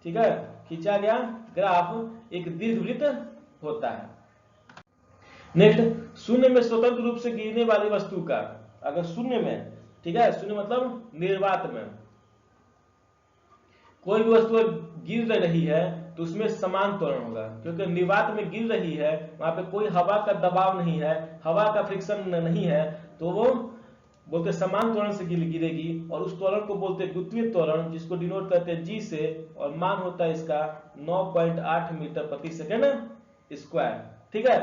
ठीक है, खींचा गया ग्राफ एक दीर्घवृत्त होता है। नेक्स्ट, शून्य में स्वतंत्र रूप से गिरने वाली वस्तु का, अगर शून्य में, ठीक है, शून्य मतलब निर्वात में कोई भी वस्तु गिर रही है तो उसमें समान त्वरण होगा, क्योंकि निर्वात में गिर रही है वहां पे कोई हवा का दबाव नहीं है, हवा का फ्रिक्शन नहीं है, तो वो बोलते समान त्वरण से गिरेगी, और उस त्वरण को बोलते हैं गुरुत्वीय त्वरण, जिसको डिनोट करते हैं जी से, और मान होता है इसका 9.8 मीटर प्रति सेकेंड स्क्वायर, ठीक है।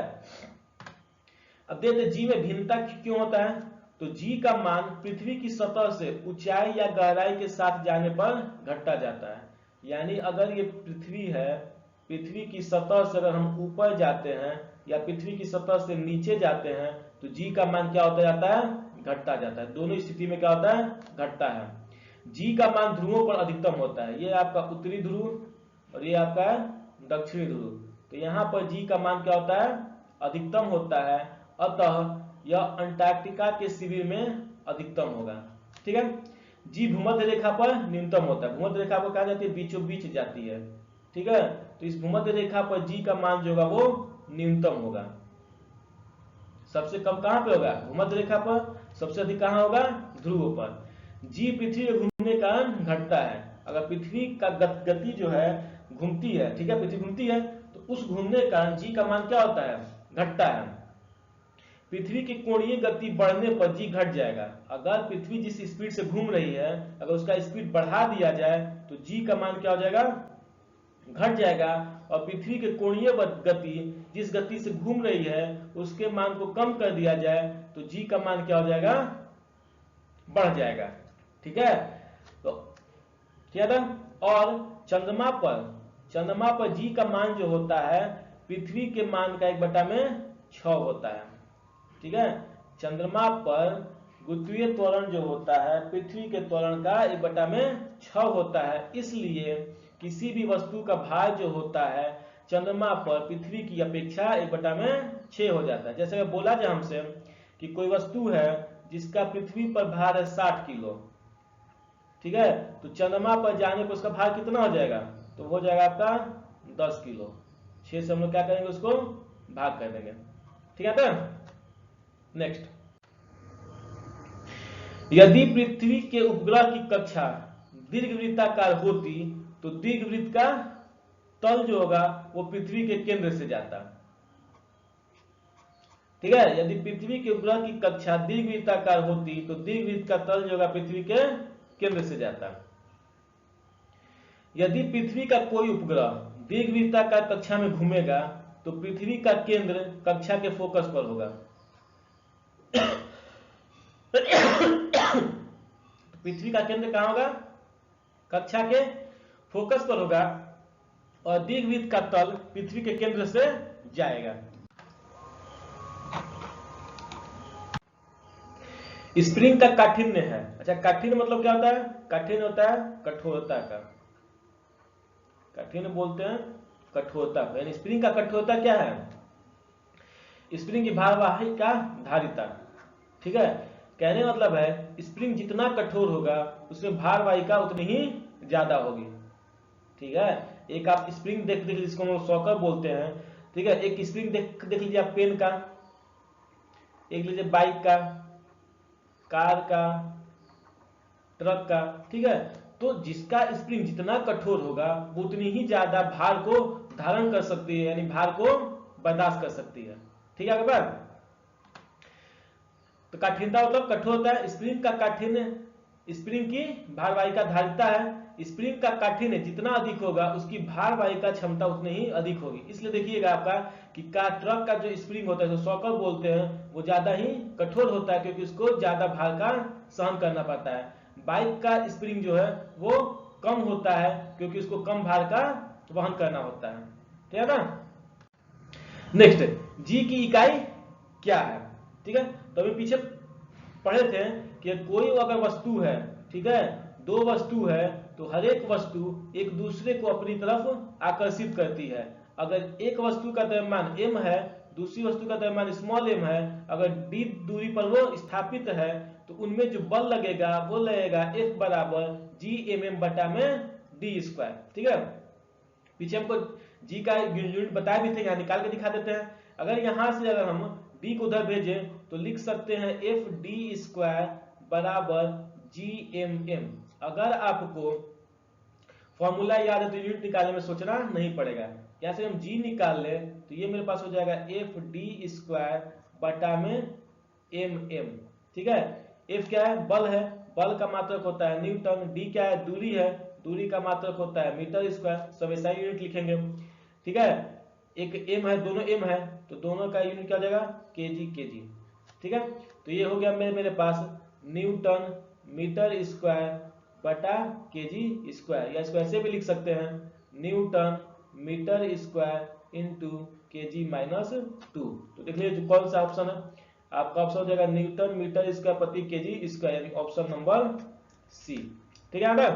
अब देखते जी में भिन्नता क्यों होता है, तो जी का मान पृथ्वी की सतह से ऊंचाई या गहराई के साथ जाने पर घटता जाता है। यानी अगर ये पृथ्वी है, पृथ्वी की सतह से अगर हम ऊपर जाते हैं या पृथ्वी की सतह से नीचे जाते हैं तो जी का मान क्या होता जाता है, घटता जाता है। दोनों स्थिति में क्या होता है, घटता है। जी का मान ध्रुवों पर अधिकतम होता है, ये आपका उत्तरी ध्रुव और ये आपका दक्षिणी ध्रुव, तो यहाँ पर जी का मान क्या होता है, अधिकतम होता है, अतः यह अंटार्कटिका के शिविर में अधिकतम होगा, ठीक है। जी भूमध्य रेखा पर न्यूनतम होता है, भूमध्य रेखा पर कहा जाती है बीचों बीच जाती है, ठीक है, तो इस भूमध्य रेखा पर जी का मान जो होगा वो न्यूनतम होगा। सबसे कम कहां पे होगा, भूमध्य रेखा पर, सबसे अधिक कहां होगा, ध्रुवों पर। जी पृथ्वी के घूमने का घटता है, अगर पृथ्वी का गति जो है घूमती है, ठीक है, पृथ्वी घूमती है तो उस घूमने के कारण जी का मान क्या होता है, घटता है। पृथ्वी की कोणीय गति बढ़ने पर जी घट जाएगा। अगर पृथ्वी जिस स्पीड से घूम रही है अगर उसका स्पीड बढ़ा दिया जाए तो जी का मान क्या हो जाएगा, घट जाएगा, और पृथ्वी के कोणीय गति जिस गति से घूम रही है उसके मान को कम कर दिया जाए तो जी का मान क्या हो जाएगा, बढ़ जाएगा, ठीक है। तो क्या था, और चंद्रमा पर जी का मान जो होता है पृथ्वी के मान का 1/6 होता है, ठीक है। चंद्रमा पर गुरुत्वीय त्वरण जो होता है पृथ्वी के त्वरण का 1/6 होता है, इसलिए किसी भी वस्तु का भार जो होता है चंद्रमा पर पृथ्वी की अपेक्षा 1/6 हो जाता है। जैसे बोला जाए हमसे कि कोई वस्तु है जिसका पृथ्वी पर भार है 60 किलो, ठीक है, तो चंद्रमा पर जाने पर उसका भार कितना हो जाएगा, तो हो जाएगा आपका 10 किलो। 6 से हम लोग क्या करेंगे, उसको भाग कर देंगे, ठीक है। नेक्स्ट, यदि पृथ्वी के उपग्रह की कक्षा दीर्घवृत्ताकार होती तो दीर्घवृत्त का तल जो होगा वो पृथ्वी के केंद्र से जाता, ठीक है। यदि पृथ्वी के उपग्रह की कक्षा दीर्घवृत्ताकार होती तो दीर्घवृत्त का तल जो होगा पृथ्वी के केंद्र से जाता। यदि पृथ्वी का कोई उपग्रह दीर्घवृत्ताकार कक्षा में घूमेगा तो पृथ्वी का केंद्र कक्षा के फोकस पर होगा। पृथ्वी का केंद्र कहां होगा? कक्षा के फोकस पर होगा और दीर्घवृत्त का तल पृथ्वी के केंद्र से जाएगा। स्प्रिंग का काठिन्य है, अच्छा काठिन्य मतलब क्या होता है? काठिन्य होता है कठोरता का, काठिन्य बोलते हैं कठोरता का। यानी स्प्रिंग का कठोरता क्या है? स्प्रिंग की भारवाहिता धारिता, ठीक है। कहने मतलब है स्प्रिंग जितना कठोर होगा उसमें भारवाहिता उतनी ही ज्यादा होगी, ठीक है। एक आप स्प्रिंग देख लीजिए जिसको हम सॉकर बोलते हैं, ठीक है। एक स्प्रिंग देख लीजिए आप पेन का, एक लीजिए बाइक का, कार का, ट्रक का, ठीक है। तो जिसका स्प्रिंग जितना कठोर होगा वो उतनी ही ज्यादा भार को धारण कर सकती है, यानी भार को बर्दाश्त कर सकती है, ठीक है। अगर तो काठिन्यता मतलब कठोरता है। स्प्रिंग का काठिन्य, स्प्रिंग की भारवाहिता धारिता है। स्प्रिंग का काठिन्य जितना अधिक होगा उसकी भारवाहिता क्षमता उतनी ही अधिक होगी। इसलिए देखिएगा आपका कि ट्रक का जो स्प्रिंग होता है जो सॉकर बोलते हैं वो ज्यादा ही कठोर होता है क्योंकि उसको ज्यादा भार का सहन करना पड़ता है। बाइक का स्प्रिंग जो है वो कम होता है क्योंकि उसको कम भार का वहन करना होता है, ठीक है ना। नेक्स्ट, जी की इकाई क्या है, ठीक है। तो अभी पीछे पढ़े थे कि कोई अगर वस्तु है, ठीक है, दो वस्तु है तो हर एक वस्तु एक दूसरे को अपनी तरफ आकर्षित करती है। अगर एक वस्तु का द्रव्यमान m है, दूसरी वस्तु का द्रव्यमान स्मॉल m है, अगर d दूरी पर वो स्थापित है तो उनमें जो बल लगेगा वो लगेगा F बराबर Gmm बटा में d स्क्वायर, ठीक है। पीछे हमको जी का यूनिट बताया भी थे, यहाँ निकाल के दिखा देते हैं। अगर यहां से अगर हम d को उधर भेजें तो लिख सकते हैं एफ डी स्क्वायर बराबर Gmm। अगर आपको फॉर्मूला याद है तो यूनिट निकालने में सोचना नहीं पड़ेगा। यहाँ से हम g निकाल ले तो ये मेरे पास हो जाएगा एफ डी स्क्वायर बटा में mm, ठीक है। F क्या है? बल है, बल का मात्रक होता है न्यूटन। d क्या है? दूरी है, दूरी का मात्रक होता है मीटर स्क्वायर। सब ऐसा यूनिट लिखेंगे, ठीक है। एक m है, दोनों m है तो दोनों का यूनिट क्या हो जाएगा? kg, ठीक है। तो ये हो गया मेरे पास न्यूटन मीटर स्क्वायर बटा केजी स्क्वायर, या इसको ऐसे भी लिख सकते हैं newton meter square into kg minus 2। तो देख लीजिए कौन सा ऑप्शन है आपका? ऑप्शन हो जाएगा न्यूटन मीटर स्क्वायर प्रति केजी स्क्वायर, यानी ऑप्शन नंबर सी, ठीक है ना।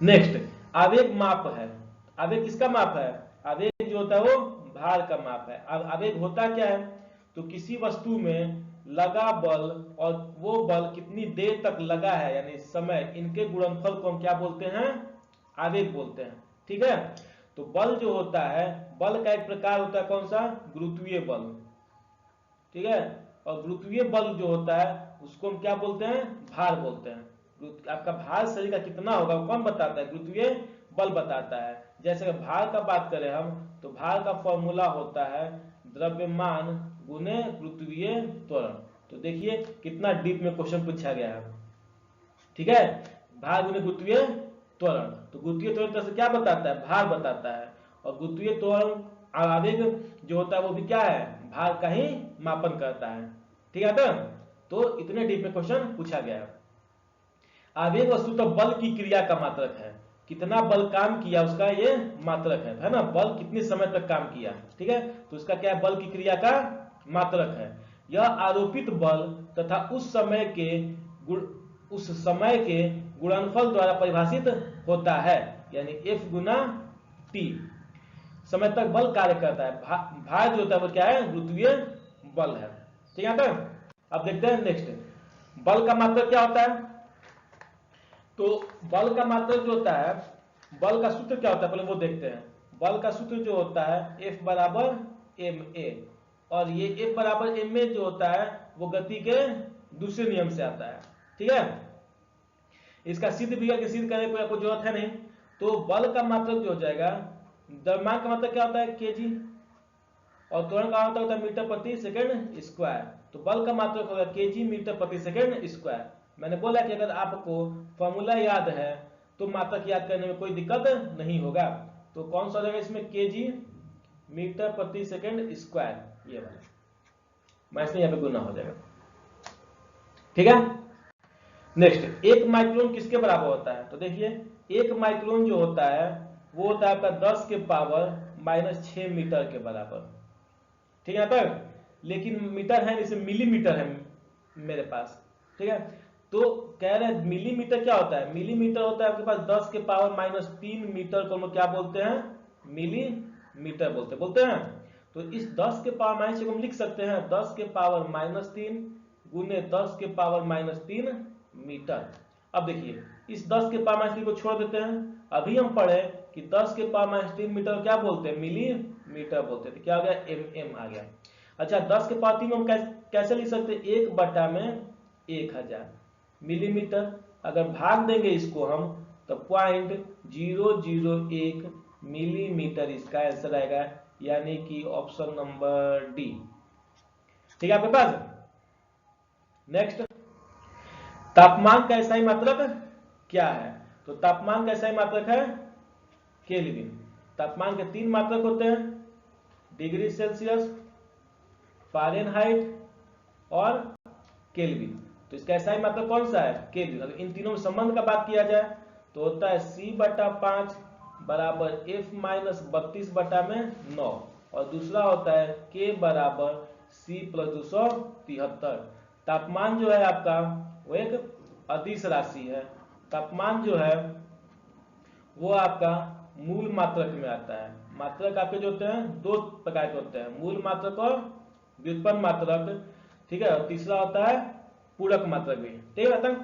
नेक्स्ट, आवेग माप है। आवेग किसका माप है? आवेग जो होता है वो भार का माप है। अब आवेग होता क्या है? तो किसी वस्तु में लगा बल और वो बल कितनी देर तक लगा है यानी समय, इनके गुणनफल को हम क्या बोलते हैं? आवेग बोलते हैं, ठीक है। तो बल जो होता है, बल का एक प्रकार होता है कौन सा? गुरुत्वीय बल, ठीक है। और गुरुत्वीय बल जो होता है उसको हम क्या बोलते हैं? भार बोलते हैं। आपका भार शरीर का कितना होगा कौन बताता है? गुरुत्वीय बल बताता है। जैसे अगर भार का बात करें हम तो भार का फॉर्मूला होता है द्रव्यमान गुने गुरुत्वीय त्वरण। तो देखिए कितना डीप में क्वेश्चन पूछा गया है, ठीक है। भार गुने गुरुत्वीय त्वरण, तो गुरुत्वीय त्वरण से क्या बताता है? भार बताता है। और गुरुत्वीय त्वरण आवेग जो होता है वो भी क्या है? भार का ही मापन करता है, ठीक है। तो इतने डीप में क्वेश्चन पूछा गया है। आवेग वस्तु तो बल की क्रिया का मात्रक है, कितना बल काम किया उसका ये मात्रक है ना। बल कितने समय तक काम किया, ठीक है। तो उसका क्या है? बल की क्रिया का मात्रक है। यह आरोपित बल तथा उस समय के गुणनफल द्वारा परिभाषित होता है, यानी F गुना T समय तक बल कार्य करता है। भार जो होता है वो क्या है? गुरुत्वीय बल है, ठीक है। अब देखते हैं नेक्स्ट, बल का मात्रक क्या होता है? तो बल का मात्रक जो होता है, बल का सूत्र क्या होता है पहले वो देखते हैं। बल का सूत्र जो होता है F बराबर ma, और ये F बराबर ma जो होता है वो गति के दूसरे नियम से आता है, ठीक है। इसका सिद्ध भी है, सिद्ध करने की कोई जरूरत है नहीं। तो बल का मात्रक जो हो जाएगा, द्रव्यमान का मात्रक क्या होता है? केजी, और त्वरण का होता है मीटर प्रति सेकंड स्क्वायर। तो बल का मात्रक होगा केजी मीटर प्रति सेकंड स्क्वायर। मैंने बोला कि अगर आपको फॉर्मूला याद है तो मात्रक याद करने में कोई दिक्कत नहीं होगा। तो कौन सा हो जाएगा इसमें, केजी मीटर प्रति सेकंड स्क्वायर, ये वाला मैथ में यहाँ पे गुना हो जाएगा। ठीक है। नेक्स्ट, 1 माइक्रोन किसके बराबर होता है? तो देखिए 1 माइक्रोन जो होता है वो होता है आपका 10 के पावर -6 मीटर के बराबर। ठीक है तक, लेकिन मीटर है जैसे मिलीमीटर है मेरे पास। ठीक है, तो कह रहे हैं मिलीमीटर क्या होता है? मिलीमीटर होता है आपके पास 10 के पावर -3 मीटर को हम क्या बोलते हैं? मिलीमीटर बोलते हैं। तो इस 10 के पावर -6 को हम लिख सकते हैं 10 के पावर -3 गुने 10 के पावर -3 मीटर। अब देखिए इस 10 के पावर -3 को छोड़ देते हैं। अभी हम पढ़े कि 10 के पावर -3 मीटर क्या बोलते हैं? मिलीमीटर बोलते हैं। तो क्या हो गया? एम आ गया। अच्छा 10 के पावर 3 में हम कैसे लिख सकते हैं? 1 बटा में 1000 मिलीमीटर। अगर भाग देंगे इसको हम तो 0.001 मिलीमीटर इसका आंसर आएगा, यानी कि ऑप्शन नंबर डी। ठीक है आपके पास। नेक्स्ट, तापमान का SI मात्रक क्या है? तो तापमान का SI मात्रक है केल्विन। तापमान के 3 मात्रक होते हैं, डिग्री सेल्सियस, फ़ारेनहाइट और केल्विन। तो इसका SI मात्रक कौन सा है? केल्विन। अगर इन तीनों में संबंध का बात किया जाए तो होता है C/5 बराबर F-32/9 और दूसरा होता है K बराबर C+273। तापमान जो है आपका वो एक अदिश राशि है। तापमान जो है वो आपका मूल मात्रक में आता है। मात्रक आपके जो होते हैं 2 प्रकार के होते हैं, मूल मात्रक और व्युत्पन्न मात्रक। ठीक है, और तीसरा होता है पूरक मात्रक भी। ठीक है।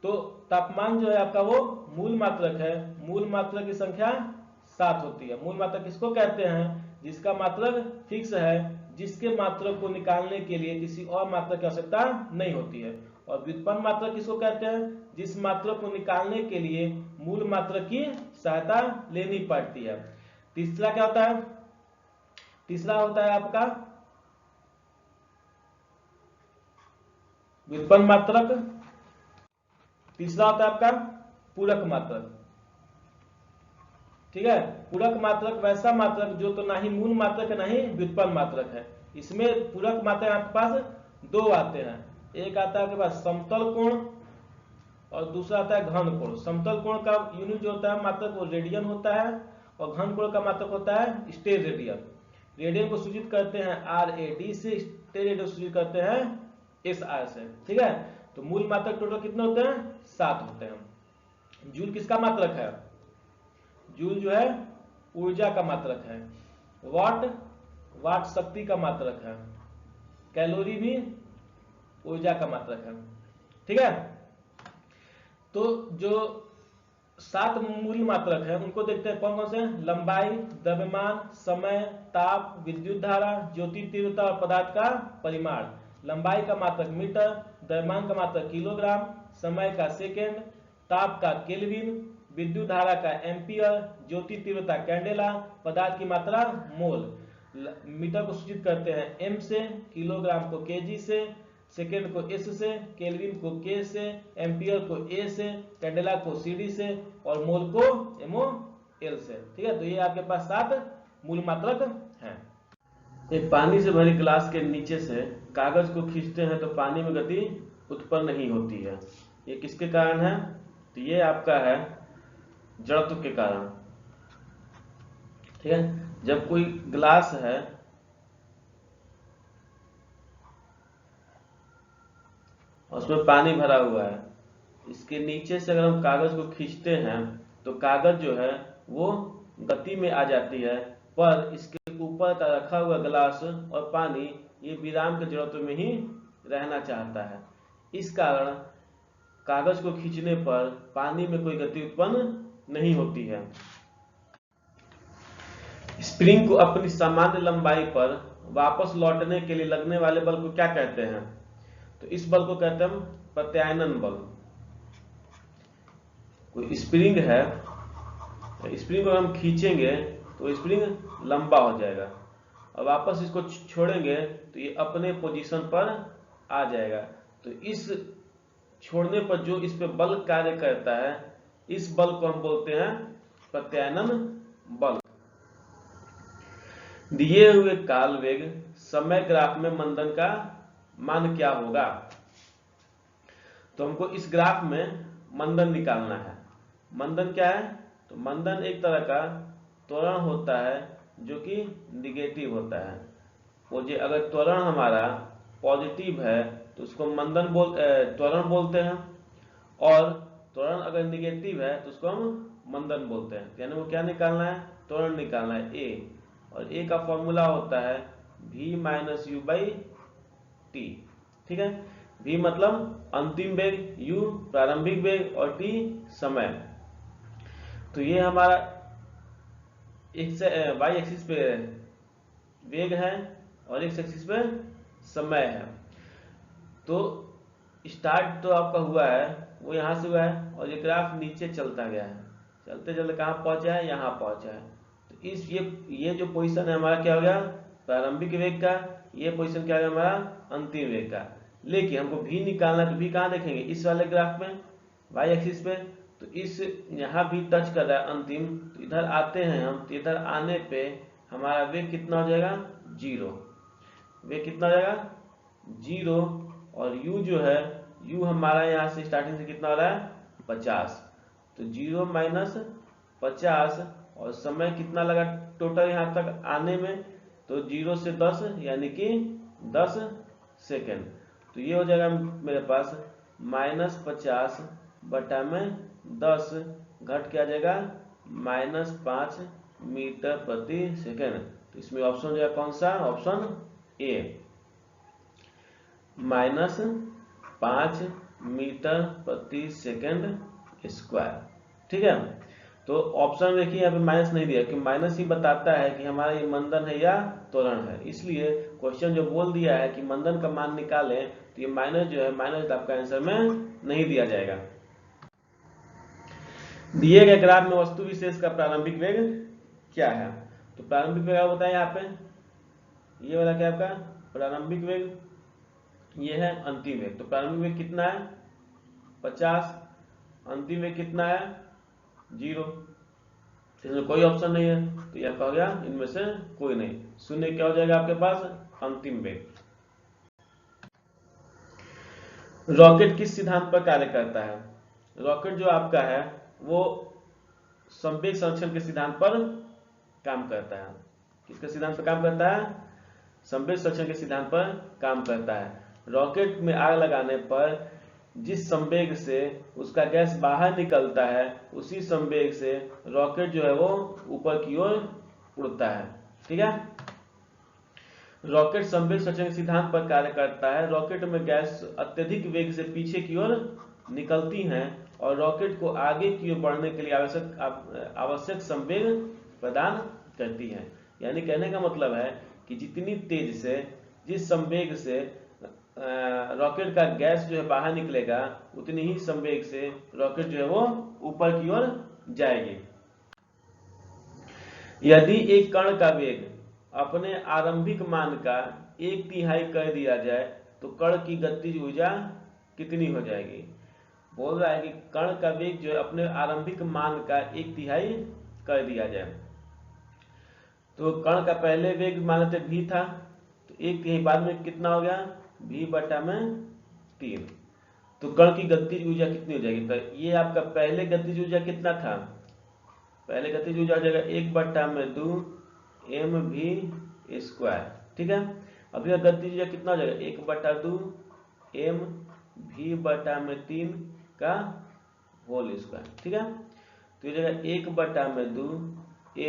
तो तापमान जो है आपका वो मूल मात्रक है। मूल मात्रक की संख्या 7 होती है। मूल मात्रक किसको कहते हैं? जिसका मात्रक फिक्स है, जिसके मात्रक को निकालने के लिए किसी और मात्रक की आवश्यकता नहीं होती है। और व्युत्पन्न मात्रक किसको कहते हैं? जिस मात्रक को निकालने के लिए मूल मात्रक की सहायता लेनी पड़ती है। तीसरा क्या होता है? तीसरा होता है आपका व्युत्पन्न मात्रक। तीसरा होता है आपका पूरक मात्रक। ठीक है, पूरक मात्रक वैसा मात्रक जो तो ना ही मूल मात्रक है ना ही व्युत्पन्न मात्रक है। इसमें पूरक मात्रक आपके पास 2 आते हैं। एक आता है आपके पास समतल कोण और दूसरा आता है घन कोण। समतल कोण का यूनिट जो होता है मात्रक वो रेडियन होता है और घन कोण का मात्रक होता है स्टेज रेडियन। रेडियन को सूचित करते हैं RAD से, स्टेज रेडियन सूचित करते हैं SR से। ठीक है, तो मूल मात्रक टोटल कितने होते हैं? 7 होते हैं। जूल किसका मात्रक है? जूल जो है ऊर्जा का मात्रक है। वाट शक्ति का मात्रक है। कैलोरी भी ऊर्जा का मात्रक है। ठीक है, तो जो 7 मूल मात्रक है उनको देखते हैं कौन कौन से? लंबाई, द्रव्यमान, समय, ताप, विद्युत धारा, ज्योति तीव्रता और पदार्थ का परिमाण। लंबाई का मात्रक मीटर, द्रव्यमान का मात्रक किलोग्राम, समय का सेकेंड, ताप का केल्विन, विद्युत धारा का एम्पियर, ज्योति तीव्रता कैंडेला, पदार्थ की मात्रा मोल। मीटर को सूचित करते हैं M से, किलोग्राम को kg से, सेकेंड को S से, केल्विन को K से, एम्पियर को A से, कैंडेला को CD से और मोल को MOL से। ठीक है, तो ये आपके पास 7 मूल मात्रक हैं। एक पानी से भरी गिलास के नीचे से कागज को खींचते हैं तो पानी में गति उत्पन्न नहीं होती है। ये किसके कारण है? तो ये आपका है जड़त्व के कारण। ठीक है, जब कोई गिलास है उसमें पानी भरा हुआ है, इसके नीचे से अगर हम कागज को खींचते हैं तो कागज जो है वो गति में आ जाती है, पर इसके ऊपर का रखा हुआ गिलास और पानी ये विराम के जड़त्व में ही रहना चाहता है। इस कारण कागज को खींचने पर पानी में कोई गति उत्पन्न नहीं होती है। स्प्रिंग को अपनी सामान्य लंबाई पर वापस लौटने के लिए लगने वाले बल को क्या कहते हैं? तो इस बल को कहते हैं प्रत्यानयन बल। कोई स्प्रिंग है, स्प्रिंग को हम खींचेंगे तो स्प्रिंग लंबा हो जाएगा और वापस इसको छोड़ेंगे तो ये अपने पोजीशन पर आ जाएगा। तो इस छोड़ने पर जो इस पे बल कार्य करता है, इस बल को हम बोलते हैं प्रत्यानयन बल। दिए हुए काल वेग समय ग्राफ में मंदन का मान क्या होगा? तो हमको इस ग्राफ में मंदन निकालना है। मंदन क्या है? तो मंदन एक तरह का त्वरण होता है जो कि निगेटिव होता है। वो जो अगर त्वरण हमारा पॉजिटिव है तो उसको मंदन त्वरण बोलते हैं, और त्वरण अगर निगेटिव है तो उसको हम मंदन बोलते हैं। यानी वो क्या निकालना है? त्वरण निकालना है ए, और ए का फॉर्मूला होता है v minus you by T. ठीक है, v मतलब अंतिम वेग, u प्रारंभिक वेग और t समय। तो ये हमारा वाई एक्सिस पे वेग है और एक्स एक्सिस पे समय है। तो स्टार्ट तो आपका हुआ है वो यहाँ से हुआ है, और ये ग्राफ नीचे चलता गया है, चलते चलते कहाँ पहुंचा है? यहाँ पहुंचा है। तो इस ये जो पोजीशन है हमारा क्या हो गया? प्रारंभिक वेग का। ये पोजीशन क्या हो गया? हमारा अंतिम वेग का। लेकिन हमको भी निकालना, तो भी कहाँ देखेंगे? इस वाले ग्राफ में वाई एक्सिस पे। तो इस यहाँ भी टच कर रहा है अंतिम, तो इधर आते हैं हम, तो इधर आने पे हमारा वेग कितना हो जाएगा? 0। वेग कितना हो जाएगा? 0। और u जो है, u हमारा यहाँ से स्टार्टिंग से कितना हो रहा है? 50। तो 0 माइनस 50, और समय कितना लगा टोटल यहाँ तक आने में? तो 0 से 10 यानी कि 10 सेकेंड। तो ये हो जाएगा मेरे पास -50 बटा में 10 घट के आ जाएगा -5 मीटर प्रति सेकेंड। तो इसमें ऑप्शन हो जाएगा कौन सा? ऑप्शन ए, -5 मीटर प्रति सेकेंड स्क्वायर। ठीक है, तो ऑप्शन देखिए यहाँ पे माइनस नहीं दिया, क्योंकि माइनस ही बताता है कि हमारा ये मंदन है या त्वरण है। इसलिए क्वेश्चन जो बोल दिया है कि मंदन का मान निकालें, तो ये माइनस जो है, माइनस आपका आंसर में नहीं दिया जाएगा। दिए गए ग्राफ में वस्तु विशेष का प्रारंभिक वेग क्या है? तो प्रारंभिक वेग आप बताएं, यहाँ पे ये वाला क्या आपका प्रारंभिक वेग, ये है अंतिम वेग। तो प्रारंभिक वेग कितना है? 50। अंतिम वेग कितना है? 0। इसमें कोई ऑप्शन नहीं है, तो यह कहा गया इनमें से कोई नहीं। शून्य क्या हो जाएगा आपके पास? अंतिम वेग। रॉकेट किस सिद्धांत पर कार्य करता है? रॉकेट जो आपका है वो संवेग संरक्षण के सिद्धांत पर काम करता है। किसके सिद्धांत पर काम करता है? संवेग संरक्षण के सिद्धांत पर काम करता है। रॉकेट में आग लगाने पर जिस संवेग से उसका गैस बाहर निकलता है, उसी संवेग से रॉकेट जो है वो ऊपर की ओर उड़ता है। ठीक है, रॉकेट संवेग संरक्षण के सिद्धांत पर कार्य करता है। रॉकेट में गैस अत्यधिक वेग से पीछे की ओर निकलती हैं और रॉकेट को आगे की ओर बढ़ने के लिए आवश्यक संवेग प्रदान करती हैं। यानी कहने का मतलब है कि जितनी तेज से, जिस संवेग से रॉकेट का गैस जो है बाहर निकलेगा, उतनी ही संवेग से रॉकेट जो है वो ऊपर की ओर जाएगी। यदि एक कण का वेग अपने आरंभिक मान का 1/3 कर दिया जाए तो कण की गतिज ऊर्जा कितनी हो जाएगी? बोल रहा है कि कण का वेग जो है अपने आरंभिक मान का 1/3 कर दिया जाए। तो कण का पहले वेग मान लेते v था, तो 1/3 बाद में कितना हो गया? v बटा में 3। तो कण की गतिज ऊर्जा कितनी हो जाएगी? तो ये आपका पहले गतिज ऊर्जा कितना था? पहले गतिज ऊर्जा हो जाएगा 1/2 mv स्क्वायर। ठीक है, अब यह गतिज ऊर्जा कितना हो जाएगा? 1/2 mv/3 का होल स्क्वायर। ठीक है, तो ये जगह 1/2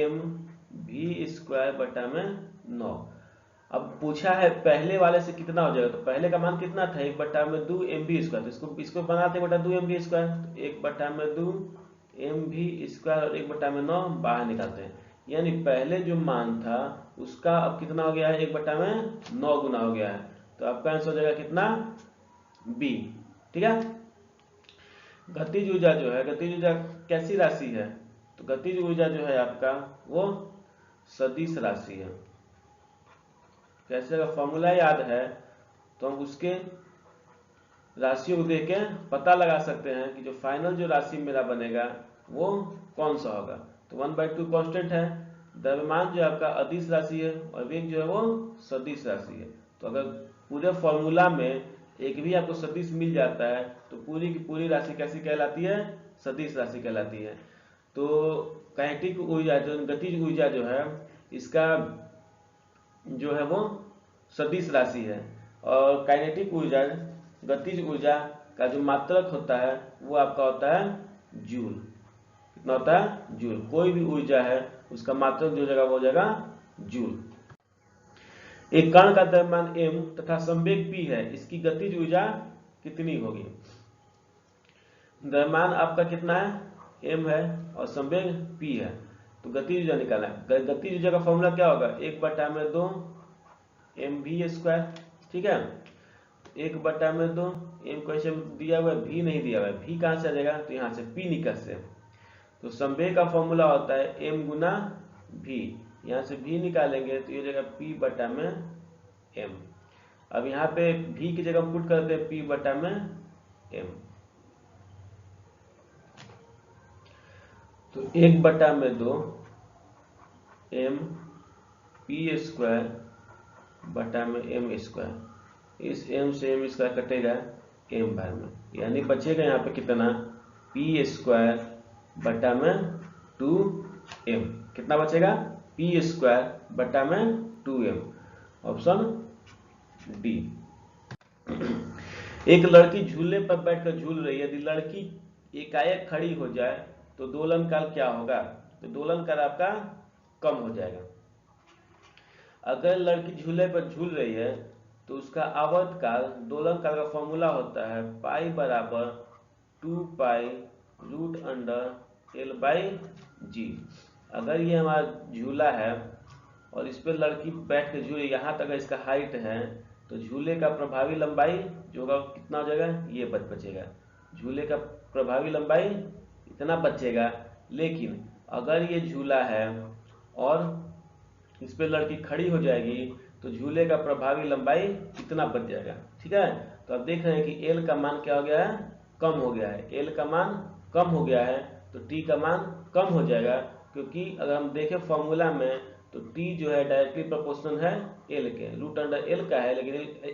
mv स्क्वायर बटा में 9। अब पूछा है पहले वाले से कितना हो जाएगा, तो पहले का मान कितना था? 1/2 mv स्क्वायर। तो इसको बनाते 1/2 mv स्क्वायर, तो 1/2 mv स्क्वायर और 1/9 बाहर निकालते हैं। यानी पहले जो मान था उसका अब कितना हो गया है? 1/9 गुना हो गया है। तो आपका आंसर हो जाएगा कितना? बी। ठीक है, गतिज ऊर्जा जो है, गतिज ऊर्जा कैसी राशि है? तो गतिज ऊर्जा जो है आपका वो सदिश राशि है। कैसे अगर फॉर्मूला याद है तो हम उसके राशियों को देख के पता लगा सकते हैं कि जो फाइनल जो राशि मेरा बनेगा वो कौन सा होगा। तो 1/2 कांस्टेंट है, द्रव्यमान जो आपका अदिश राशि है और वेग जो है वो सदिश राशि है। तो अगर पूरे फॉर्मूला में एक भी आपको सदिश मिल जाता है तो पूरी की पूरी राशि कैसी कहलाती है, सदिश राशि कहलाती है। तो काइनेटिक ऊर्जा जो गतिज ऊर्जा जो है इसका जो है वो सदिश राशि है, और काइनेटिक ऊर्जा गतिज ऊर्जा का जो मात्रक होता है वो आपका होता है जूल। कितना होता है, जूल। कोई भी ऊर्जा है उसका मात्रक जो जगह वो हो जाएगा जूल। एक कण का द्रव्यमान m तथा संवेग p है, इसकी गतिज ऊर्जा कितनी होगी। द्रव्यमान आपका कितना है, m है, और संवेग p है, तो गतिज ऊर्जा निकालना है। गतिज ऊर्जा का फॉर्मूला क्या होगा, 1/2 mv²। ठीक है, 1/2 m को ऐसे दिया हुआ है, v नहीं दिया हुआ है, v कहां से आ जाएगा, तो यहाँ से p निकल से। तो संवेग का फॉर्मूला होता है m गुना v, यहाँ से v निकालेंगे तो ये जगह p/m। अब यहाँ पे v की जगह पुट करते हैं p/m। तो 1/2 m p²/m²। इस m से m² कटेगा m बार में, यानी बचेगा यहाँ पे कितना, p²/2m। कितना बचेगा, p²/2m। Option D. एक लड़की झूले पर बैठकर झूल रही है, यदि लड़की एकाएक खड़ी हो जाए तो दोलन काल क्या होगा, तो दोलन काल आपका कम हो जाएगा। अगर लड़की झूले पर झूल रही है तो उसका आवर्त काल, दोलन काल का फॉर्मूला होता है पाई बराबर 2π√L/g। अगर ये हमारा झूला है और इस पर लड़की बैठ के झूले, यहाँ तक इसका हाइट है, तो झूले का प्रभावी लंबाई जो होगा कितना हो जाएगा, ये बचेगा। झूले का प्रभावी लंबाई इतना बचेगा। लेकिन अगर ये झूला है और इस पे लड़की खड़ी हो जाएगी तो झूले का प्रभावी लंबाई इतना बच जाएगा। ठीक है, तो अब देख रहे हैं कि L का मान क्या हो गया है, कम हो गया है। L का मान कम हो गया है तो T का मान कम हो जाएगा, क्योंकि अगर हम देखें फॉर्मूला में तो T जो है डायरेक्टली प्रोपोर्शनल है L के, √L का है, लेकिन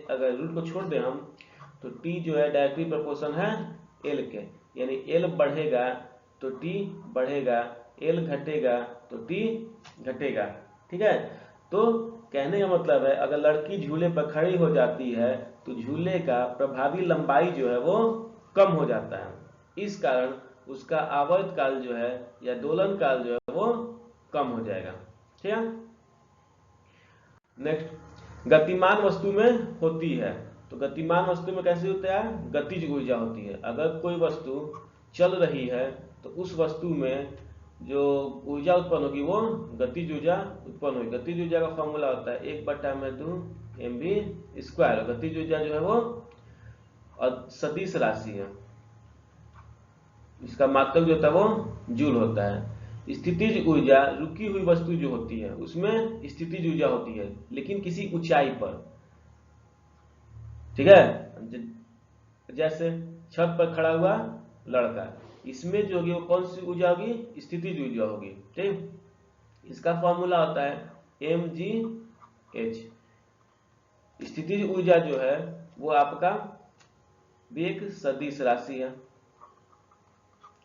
अगर रूट को छोड़ दें हम तो T जो है डायरेक्टली प्रोपोर्शनल है L के, यानी L बढ़ेगा तो T बढ़ेगा, L घटेगा तो T घटेगा। ठीक है, तो कहने का मतलब है अगर लड़की झूले पर खड़ी हो जाती है तो झूले का प्रभावी लंबाई जो है वो कम हो जाता है, इस कारण उसका आवर्त काल जो है या दोलन काल जो है वो कम हो जाएगा। ठीक है, नेक्स्ट, गतिमान वस्तु में होती है, तो गतिमान वस्तु में कैसे होता है, गतिज ऊर्जा होती है। अगर कोई वस्तु चल रही है तो उस वस्तु में जो ऊर्जा उत्पन्न होगी वो गतिज ऊर्जा उत्पन्न होगी। गतिज ऊर्जा का फॉर्मूला होता है 1/2 mv²। गतिज ऊर्जा जो है वो सदिश राशि है, इसका मात्रक जो होता है वो जूल होता है। स्थितिज ऊर्जा, रुकी हुई वस्तु जो होती है उसमें स्थितिज ऊर्जा होती है, लेकिन किसी ऊंचाई पर। ठीक है, जैसे छत पर खड़ा हुआ लड़का, इसमें जो होगी वो कौन सी ऊर्जा होगी, स्थितिज ऊर्जा होगी। ठीक, इसका फॉर्मूला होता है mgh। स्थितिज ऊर्जा जो है वो आपका वेग सदिश राशि है।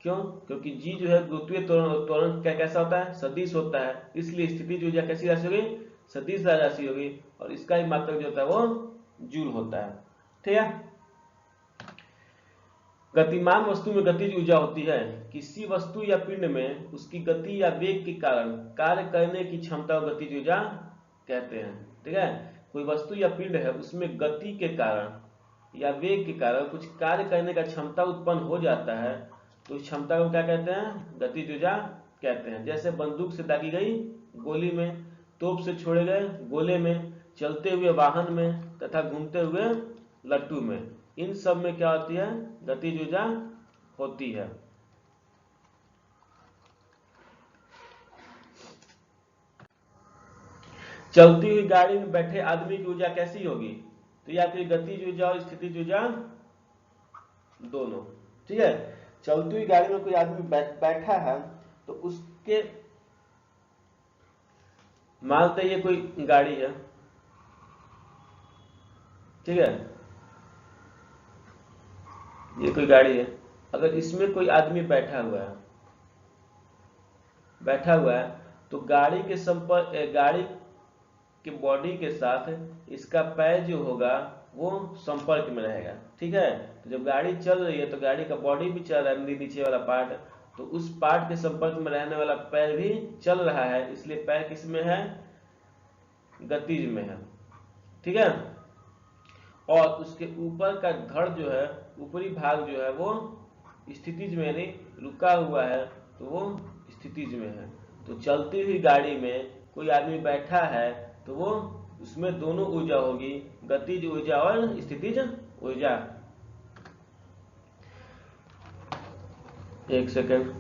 क्यों, क्योंकि g जो है गुरुत्वीय त्वरण कैसा होता है, सदिश होता है, इसलिए स्थितिज ऊर्जा कैसी राशि होगी, सदिश राशि होगी, और इसका ही मात्रक जो होता है वो जूल होता है। ठीक है, गतिमान वस्तु में गतिज ऊर्जा होती है। किसी वस्तु या पिंड में उसकी गति या वेग के कारण कार्य करने की क्षमता को गतिज ऊर्जा कहते हैं। ठीक है, कोई वस्तु या पिंड है उसमें गति के कारण या वेग के कारण कुछ कार्य करने का क्षमता उत्पन्न हो जाता है, तो उस क्षमता को क्या कहते हैं, गतिज ऊर्जा कहते हैं। जैसे बंदूक से दागी गई गोली में, तोप से छोड़े गए गोले में, चलते हुए वाहन में तथा घूमते हुए लट्टू में, इन सब में क्या होती है, गतिज ऊर्जा होती है। चलती हुई गाड़ी में बैठे आदमी की ऊर्जा कैसी होगी? तो या फिर गतिज ऊर्जा और स्थितिज ऊर्जा दोनों। ठीक है, चलती हुई गाड़ी में कोई आदमी बैठा है तो उसके, मानते ये कोई गाड़ी है, ठीक है, ये कोई गाड़ी है, अगर इसमें कोई आदमी बैठा हुआ है तो गाड़ी के संपर्क, गाड़ी के बॉडी के साथ इसका पैर जो होगा वो संपर्क में रहेगा। ठीक है, तो जब गाड़ी चल रही है तो गाड़ी का बॉडी भी चल रहा है, नीचे वाला पार्ट, तो उस पार्ट के संपर्क में रहने वाला पैर भी चल रहा है, इसलिए पैर किस में है? गतिज में है। ठीक है, और उसके ऊपर का धड़ जो है, ऊपरी भाग जो है वो स्थितिज में, यानी रुका हुआ है तो वो स्थितिज में है। तो चलती हुई गाड़ी में कोई आदमी बैठा है तो वो, उसमें दोनों ऊर्जा होगी, गतिज ऊर्जा और स्थितिज ऊर्जा। एक सेकंड,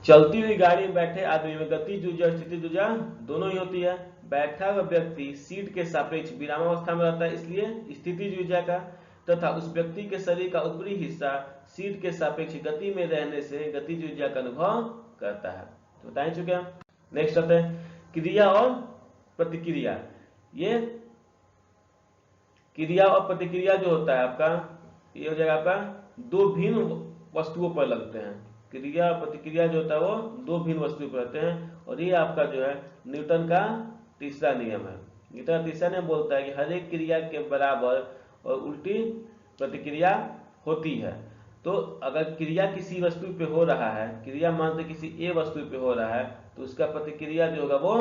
चलती हुई गाड़ी में बैठे आदमी में गतिज ऊर्जा और स्थितिज ऊर्जा दोनों ही होती है। बैठा हुआ व्यक्ति सीट के सापेक्ष विरामावस्था में रहता है, इसलिए स्थितिज ऊर्जा का, तथा उस व्यक्ति के शरीर का ऊपरी हिस्सा सीट के सापेक्ष गति में रहने से गतिज ऊर्जा का अनुभव करता है। तो बता ही चुके हैं। नेक्स्ट आते हैं क्रिया और प्रतिक्रिया। ये क्रिया और प्रतिक्रिया जो होता है आपका, ये हो जाएगा आपका दो भिन्न वस्तुओं पर लगते हैं। क्रिया और प्रतिक्रिया जो होता है वो दो भिन्न वस्तुओं पर रहते हैं, और ये आपका जो है न्यूटन का तीसरा नियम है। न्यूटन का तीसरा नियम बोलता है कि हर एक क्रिया के बराबर और उल्टी प्रतिक्रिया होती है। तो अगर क्रिया किसी वस्तु पे हो रहा है, क्रिया मानते किसी ए वस्तु पे हो रहा है, तो उसका प्रतिक्रिया जो होगा वो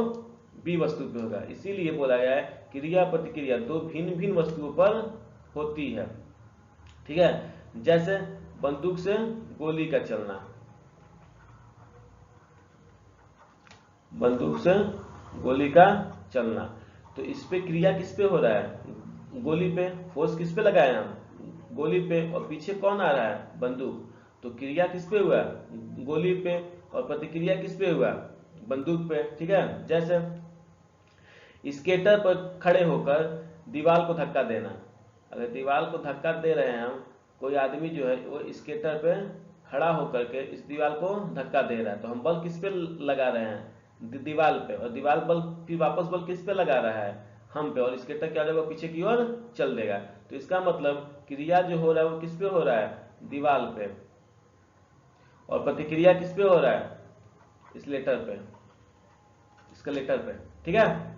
बी वस्तु पे होगा। इसीलिए बोला गया है क्रिया प्रतिक्रिया दो भिन्न भिन्न वस्तुओं पर होती है। ठीक है, जैसे बंदूक से गोली का चलना, बंदूक से गोली का चलना, तो इस पे क्रिया किस पे हो रहा है? गोली पे। फोर्स किस पे लगाए हम? गोली पे। और पीछे कौन आ रहा है? बंदूक। तो क्रिया किस पे हुआ? गोली पे। और प्रतिक्रिया किस पे हुआ? बंदूक पे। ठीक है, जैसे स्केटर पर खड़े होकर दीवार को धक्का देना। अगर दीवार को धक्का दे रहे हैं हम, कोई आदमी जो है वो स्केटर पे खड़ा होकर के इस दीवार को धक्का दे रहा है, तो हम बल किस पे लगा रहे हैं? दीवार पे। और दीवार बल फिर वापस बल किस पे लगा रहा है? हम पे। और स्केटर क्या होगा? पीछे की ओर चल देगा। तो इसका मतलब क्रिया जो हो रहा है वो किस पे हो रहा है? दीवार पे। और प्रतिक्रिया किस पे हो रहा है? स्केटर पे, स्केलेटर पे। ठीक है,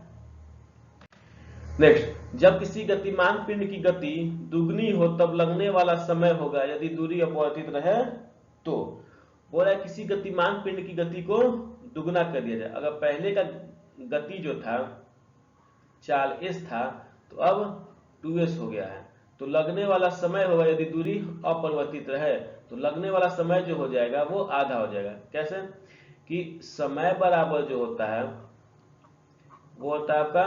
नेक्स्ट, जब किसी गतिमान पिंड की गति दुगनी हो तब लगने वाला समय होगा यदि दूरी अपरिवर्तित रहे तो। बोल रहा है किसी गतिमान पिंड की गति को दुगना कर दिया जाए। अगर पहले का गति जो था चाल s था, तो अब 2s हो गया है, तो लगने वाला समय होगा यदि दूरी अपरिवर्तित रहे, तो लगने वाला समय जो हो जाएगा वो आधा हो जाएगा। कैसे? कि समय बराबर जो होता है वो होता है आपका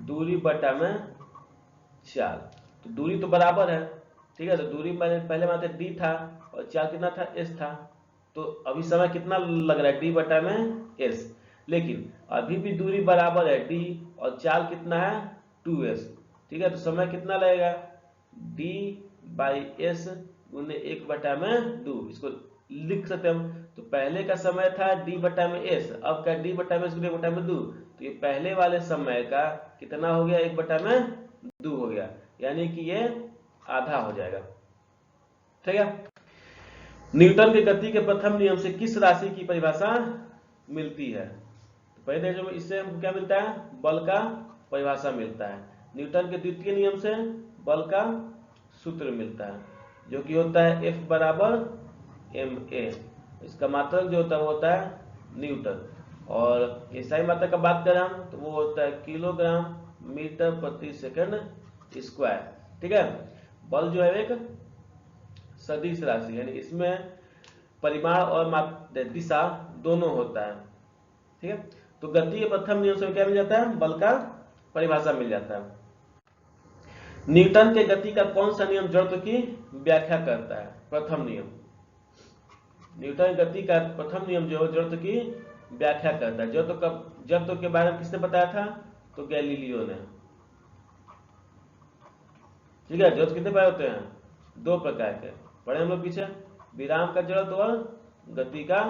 दूरी बटा में चाल। तो दूरी तो बराबर है, ठीक है, तो दूरी पहले मानते d था और चाल कितना था? s था। तो अभी समय कितना लग रहा है? d बटा में s। लेकिन अभी भी दूरी बराबर है d और चाल कितना है? 2s। ठीक है, तो समय कितना लगेगा? d बाई s गुने 1 बटा में 2। इसको लिख सकते हम। तो पहले का समय था d बटा में s, अब का d बटा में s गुने 1 बटा में 2। तो ये पहले वाले समय का कितना हो गया? 1 बटा में 2 हो गया, यानी कि ये आधा हो जाएगा। ठीक है, न्यूटन की गति के प्रथम नियम से किस राशि की परिभाषा मिलती है? तो पहले देखो इससे हमको क्या मिलता है? बल का परिभाषा मिलता है। न्यूटन के द्वितीय नियम से बल का सूत्र मिलता है, जो कि होता है F बराबर ma। इसका मात्रक जो होता है वो होता है न्यूटन। और एसआई मात्रक का बात करें हम तो वो होता है किलोग्राम मीटर प्रति सेकंड स्क्वायर। ठीक है, बल जो है एक सदिश राशि, यानी इसमें परिमाण और दिशा दोनों होता है। ठीक है, तो गति के प्रथम नियम से क्या मिल जाता है? बल का परिभाषा मिल जाता है। न्यूटन के गति का कौन सा नियम जड़त्व की व्याख्या करता है? प्रथम नियम। न्यूटन गति का प्रथम नियम जो है जड़त्व की व्याख्या करता है। जड़त्व के बारे में किसने बताया था? तो गैलीलियो ने। ठीक है, जड़त्व कितने प्रकार होते हैं? 2 प्रकार के पढ़े हम लोग पीछे, विराम का जड़त्व और गति का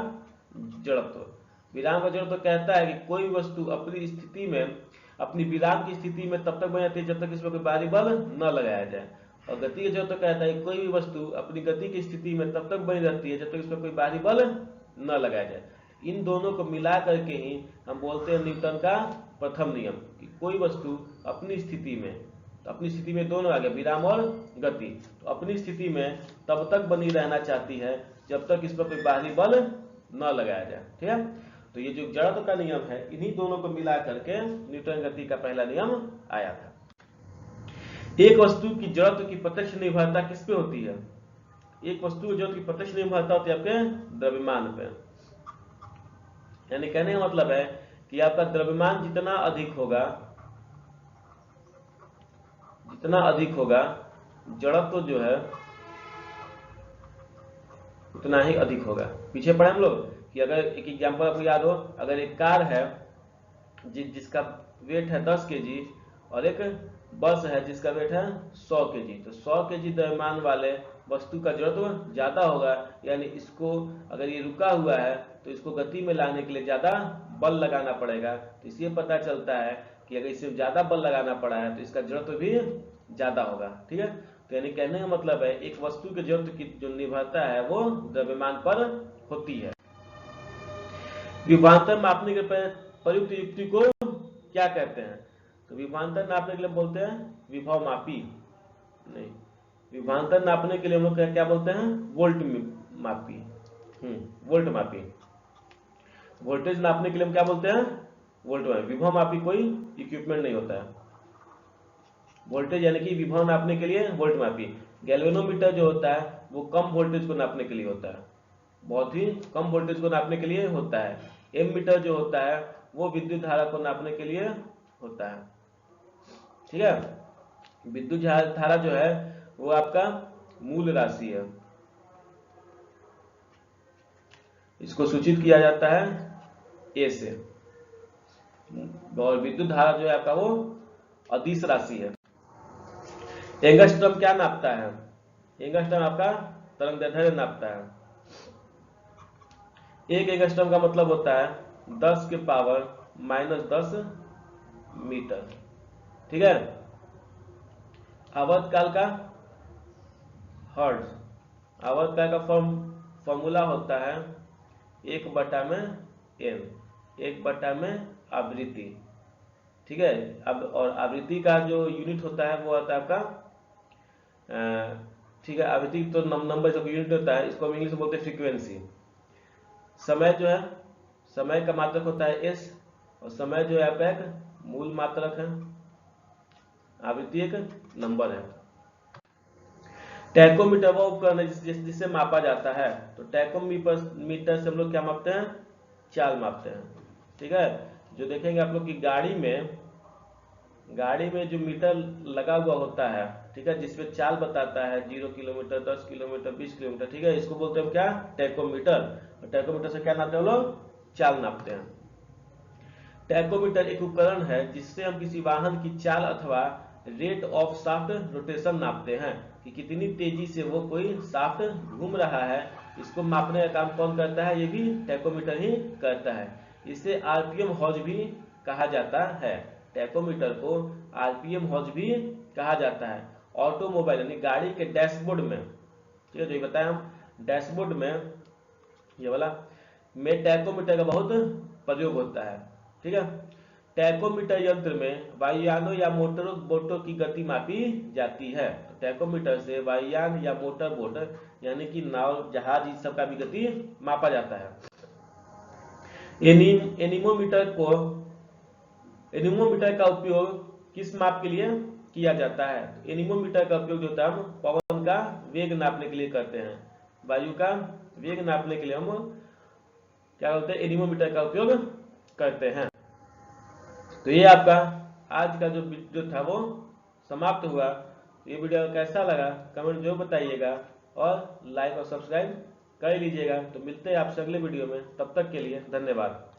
जड़त्व। विराम का जड़त्व कहता है कि कोई वस्तु अपनी स्थिति में, अपनी विराम की स्थिति में तब तक बनी रहती है जब तक इसमें कोई बाहरी बल न लगाया जाए। और गति का जड़त्व कहता है कि कोई भी वस्तु अपनी गति की स्थिति में तब तक बनी रहती है जब तक इसमें कोई बाहरी बल न लगाया जाए। इन दोनों को मिला करके ही हम बोलते हैं न्यूटन का प्रथम नियम, कि कोई वस्तु अपनी स्थिति में, तो अपनी स्थिति में दोनों आ गए, विराम और गति, तो अपनी स्थिति में तब तक बनी रहना चाहती है जब तक इस पर कोई बाहरी बल न लगाया जाए। ठीक है, तो ये जो जड़त्व का नियम है, इन्हीं दोनों को मिला करके न्यूटन गति का पहला नियम आया था। एक वस्तु की जड़त्व की प्रत्यक्ष निर्भरता किस पे होती है? एक वस्तु की जड़त्व की प्रत्यक्ष निर्भरता होती है आपके द्रव्यमान पे। यानी कहने का मतलब है कि आपका द्रव्यमान जितना अधिक होगा जड़त्व जो है उतना ही अधिक होगा। पीछे पढ़े हम लोग कि अगर एक एग्जांपल आपको याद हो, अगर एक कार है जिसका वेट है 10 kg और एक बस है जिसका वेट है 100 kg, तो 100 kg द्रव्यमान वाले वस्तु का जड़त्व ज्यादा होगा। यानी इसको, अगर ये रुका हुआ है तो इसको गति में लाने के लिए ज्यादा बल लगाना पड़ेगा। तो इसलिए पता चलता है कि अगर इसे ज्यादा बल लगाना पड़ा है तो इसका जड़त्व भी ज्यादा होगा। ठीक है, तो यानी कहने का मतलब है एक वस्तु के जड़त्व की जो निर्भरता है वो द्रव्यमान पर होती है। विभवांतर मापने के प्रयुक्त युक्ति को क्या कहते हैं? तो विभवांतर नापने के लिए बोलते हैं विभव मापी। नहीं, विभवांतर नापने के लिए हम लोग क्या बोलते हैं? वोल्ट मापी। वोल्ट मापी। वोल्टेज नापने के लिए हम क्या बोलते हैं? वोल्ट मापी। विभव मापी कोई इक्विपमेंट नहीं होता है। वोल्टेज यानी कि विभव नापने के लिए वोल्ट मापी। गैल्वेनोमीटर जो होता है वो कम वोल्टेज को नापने के लिए होता है, बहुत ही कम वोल्टेज को नापने के लिए होता है। एमीटर जो होता है वो विद्युत धारा को नापने के लिए होता है। ठीक है, विद्युत धारा जो है वो आपका मूल राशि है, इसको सूचित किया जाता है ए से। और विद्युत धारा जो है आपका वो अदिश राशि है। एंगस्ट्रम क्या नापता है? एंगस्ट्रम आपका तरंगदैर्ध्य नापता है। एक एंगस्ट्रम का मतलब होता है 10 के पावर -10 मीटर। ठीक है, आवर्तकाल का हर्ट्ज, आवर्तकाल का फॉर्मूला होता है 1/n, 1/में आवृत्ति। ठीक है, अब और आवृत्ति का जो यूनिट होता है वो होता है आपका, ठीक है, आवृत्ति तो नंबर सब यूनिट होता है, इसको हम इंग्लिश में बोलते हैं फ्रीक्वेंसी। समय जो है, समय का मात्रक होता है s, और समय जो है आपका एक मूल मात्रक है, आवृत्ति एक नंबर है। टैकोमीटर वो उपकरण है जिससे मापा जाता है। तो टैकोमीटर से हम लोग क्या मापते हैं? चाल मापते हैं। ठीक है, जो देखेंगे आप लोग की गाड़ी में जो मीटर लगा हुआ होता है, ठीक है, जिसमें चाल बताता है 0 किलोमीटर, 10 किलोमीटर, 20 किलोमीटर। ठीक है, इसको बोलते हैं क्या? टैकोमीटर। और टैकोमीटर से क्या नापते हैं हम लोग? चाल नापते हैं। टैकोमीटर एक उपकरण है जिससे हम किसी वाहन की चाल अथवा रेट ऑफ शाफ्ट रोटेशन नापते हैं, कि कितनी तेजी से वो कोई शाफ्ट घूम रहा है। इसको मापने का काम कौन करता है? ये भी टैकोमीटर ही करता है। इसे आरपीएम हॉज भी कहा जाता है। टैकोमीटर को आरपीएम हॉज भी कहा जाता है। ऑटोमोबाइल यानी गाड़ी के डैशबोर्ड में, ठीक है, जो बताया हम, डैशबोर्ड में ये वाला में टैकोमीटर का बहुत प्रयोग होता है। ठीक है, टैकोमीटर यंत्र में वायुयानों या मोटरों बोटों की गति मापी जाती है। तो टैकोमीटर से वायुयान या मोटर बोट यानी कि नाव, जहाज, इस सब का भी गति मापा जाता है। एनीमोमीटर का उपयोग किस माप के लिए किया जाता है? तो एनीमोमीटर का उपयोग जो होता है हम पवन का वेग नापने के लिए करते हैं। वायु का वेग नापने के लिए हम क्या बोलते हैं? एनीमोमीटर का उपयोग करते हैं। तो ये आपका आज का जो वीडियो था वो समाप्त हुआ। ये वीडियो कैसा लगा कमेंट जरूर बताइएगा, और लाइक और सब्सक्राइब कर लीजिएगा। तो मिलते हैं आपसे अगले वीडियो में, तब तक के लिए धन्यवाद।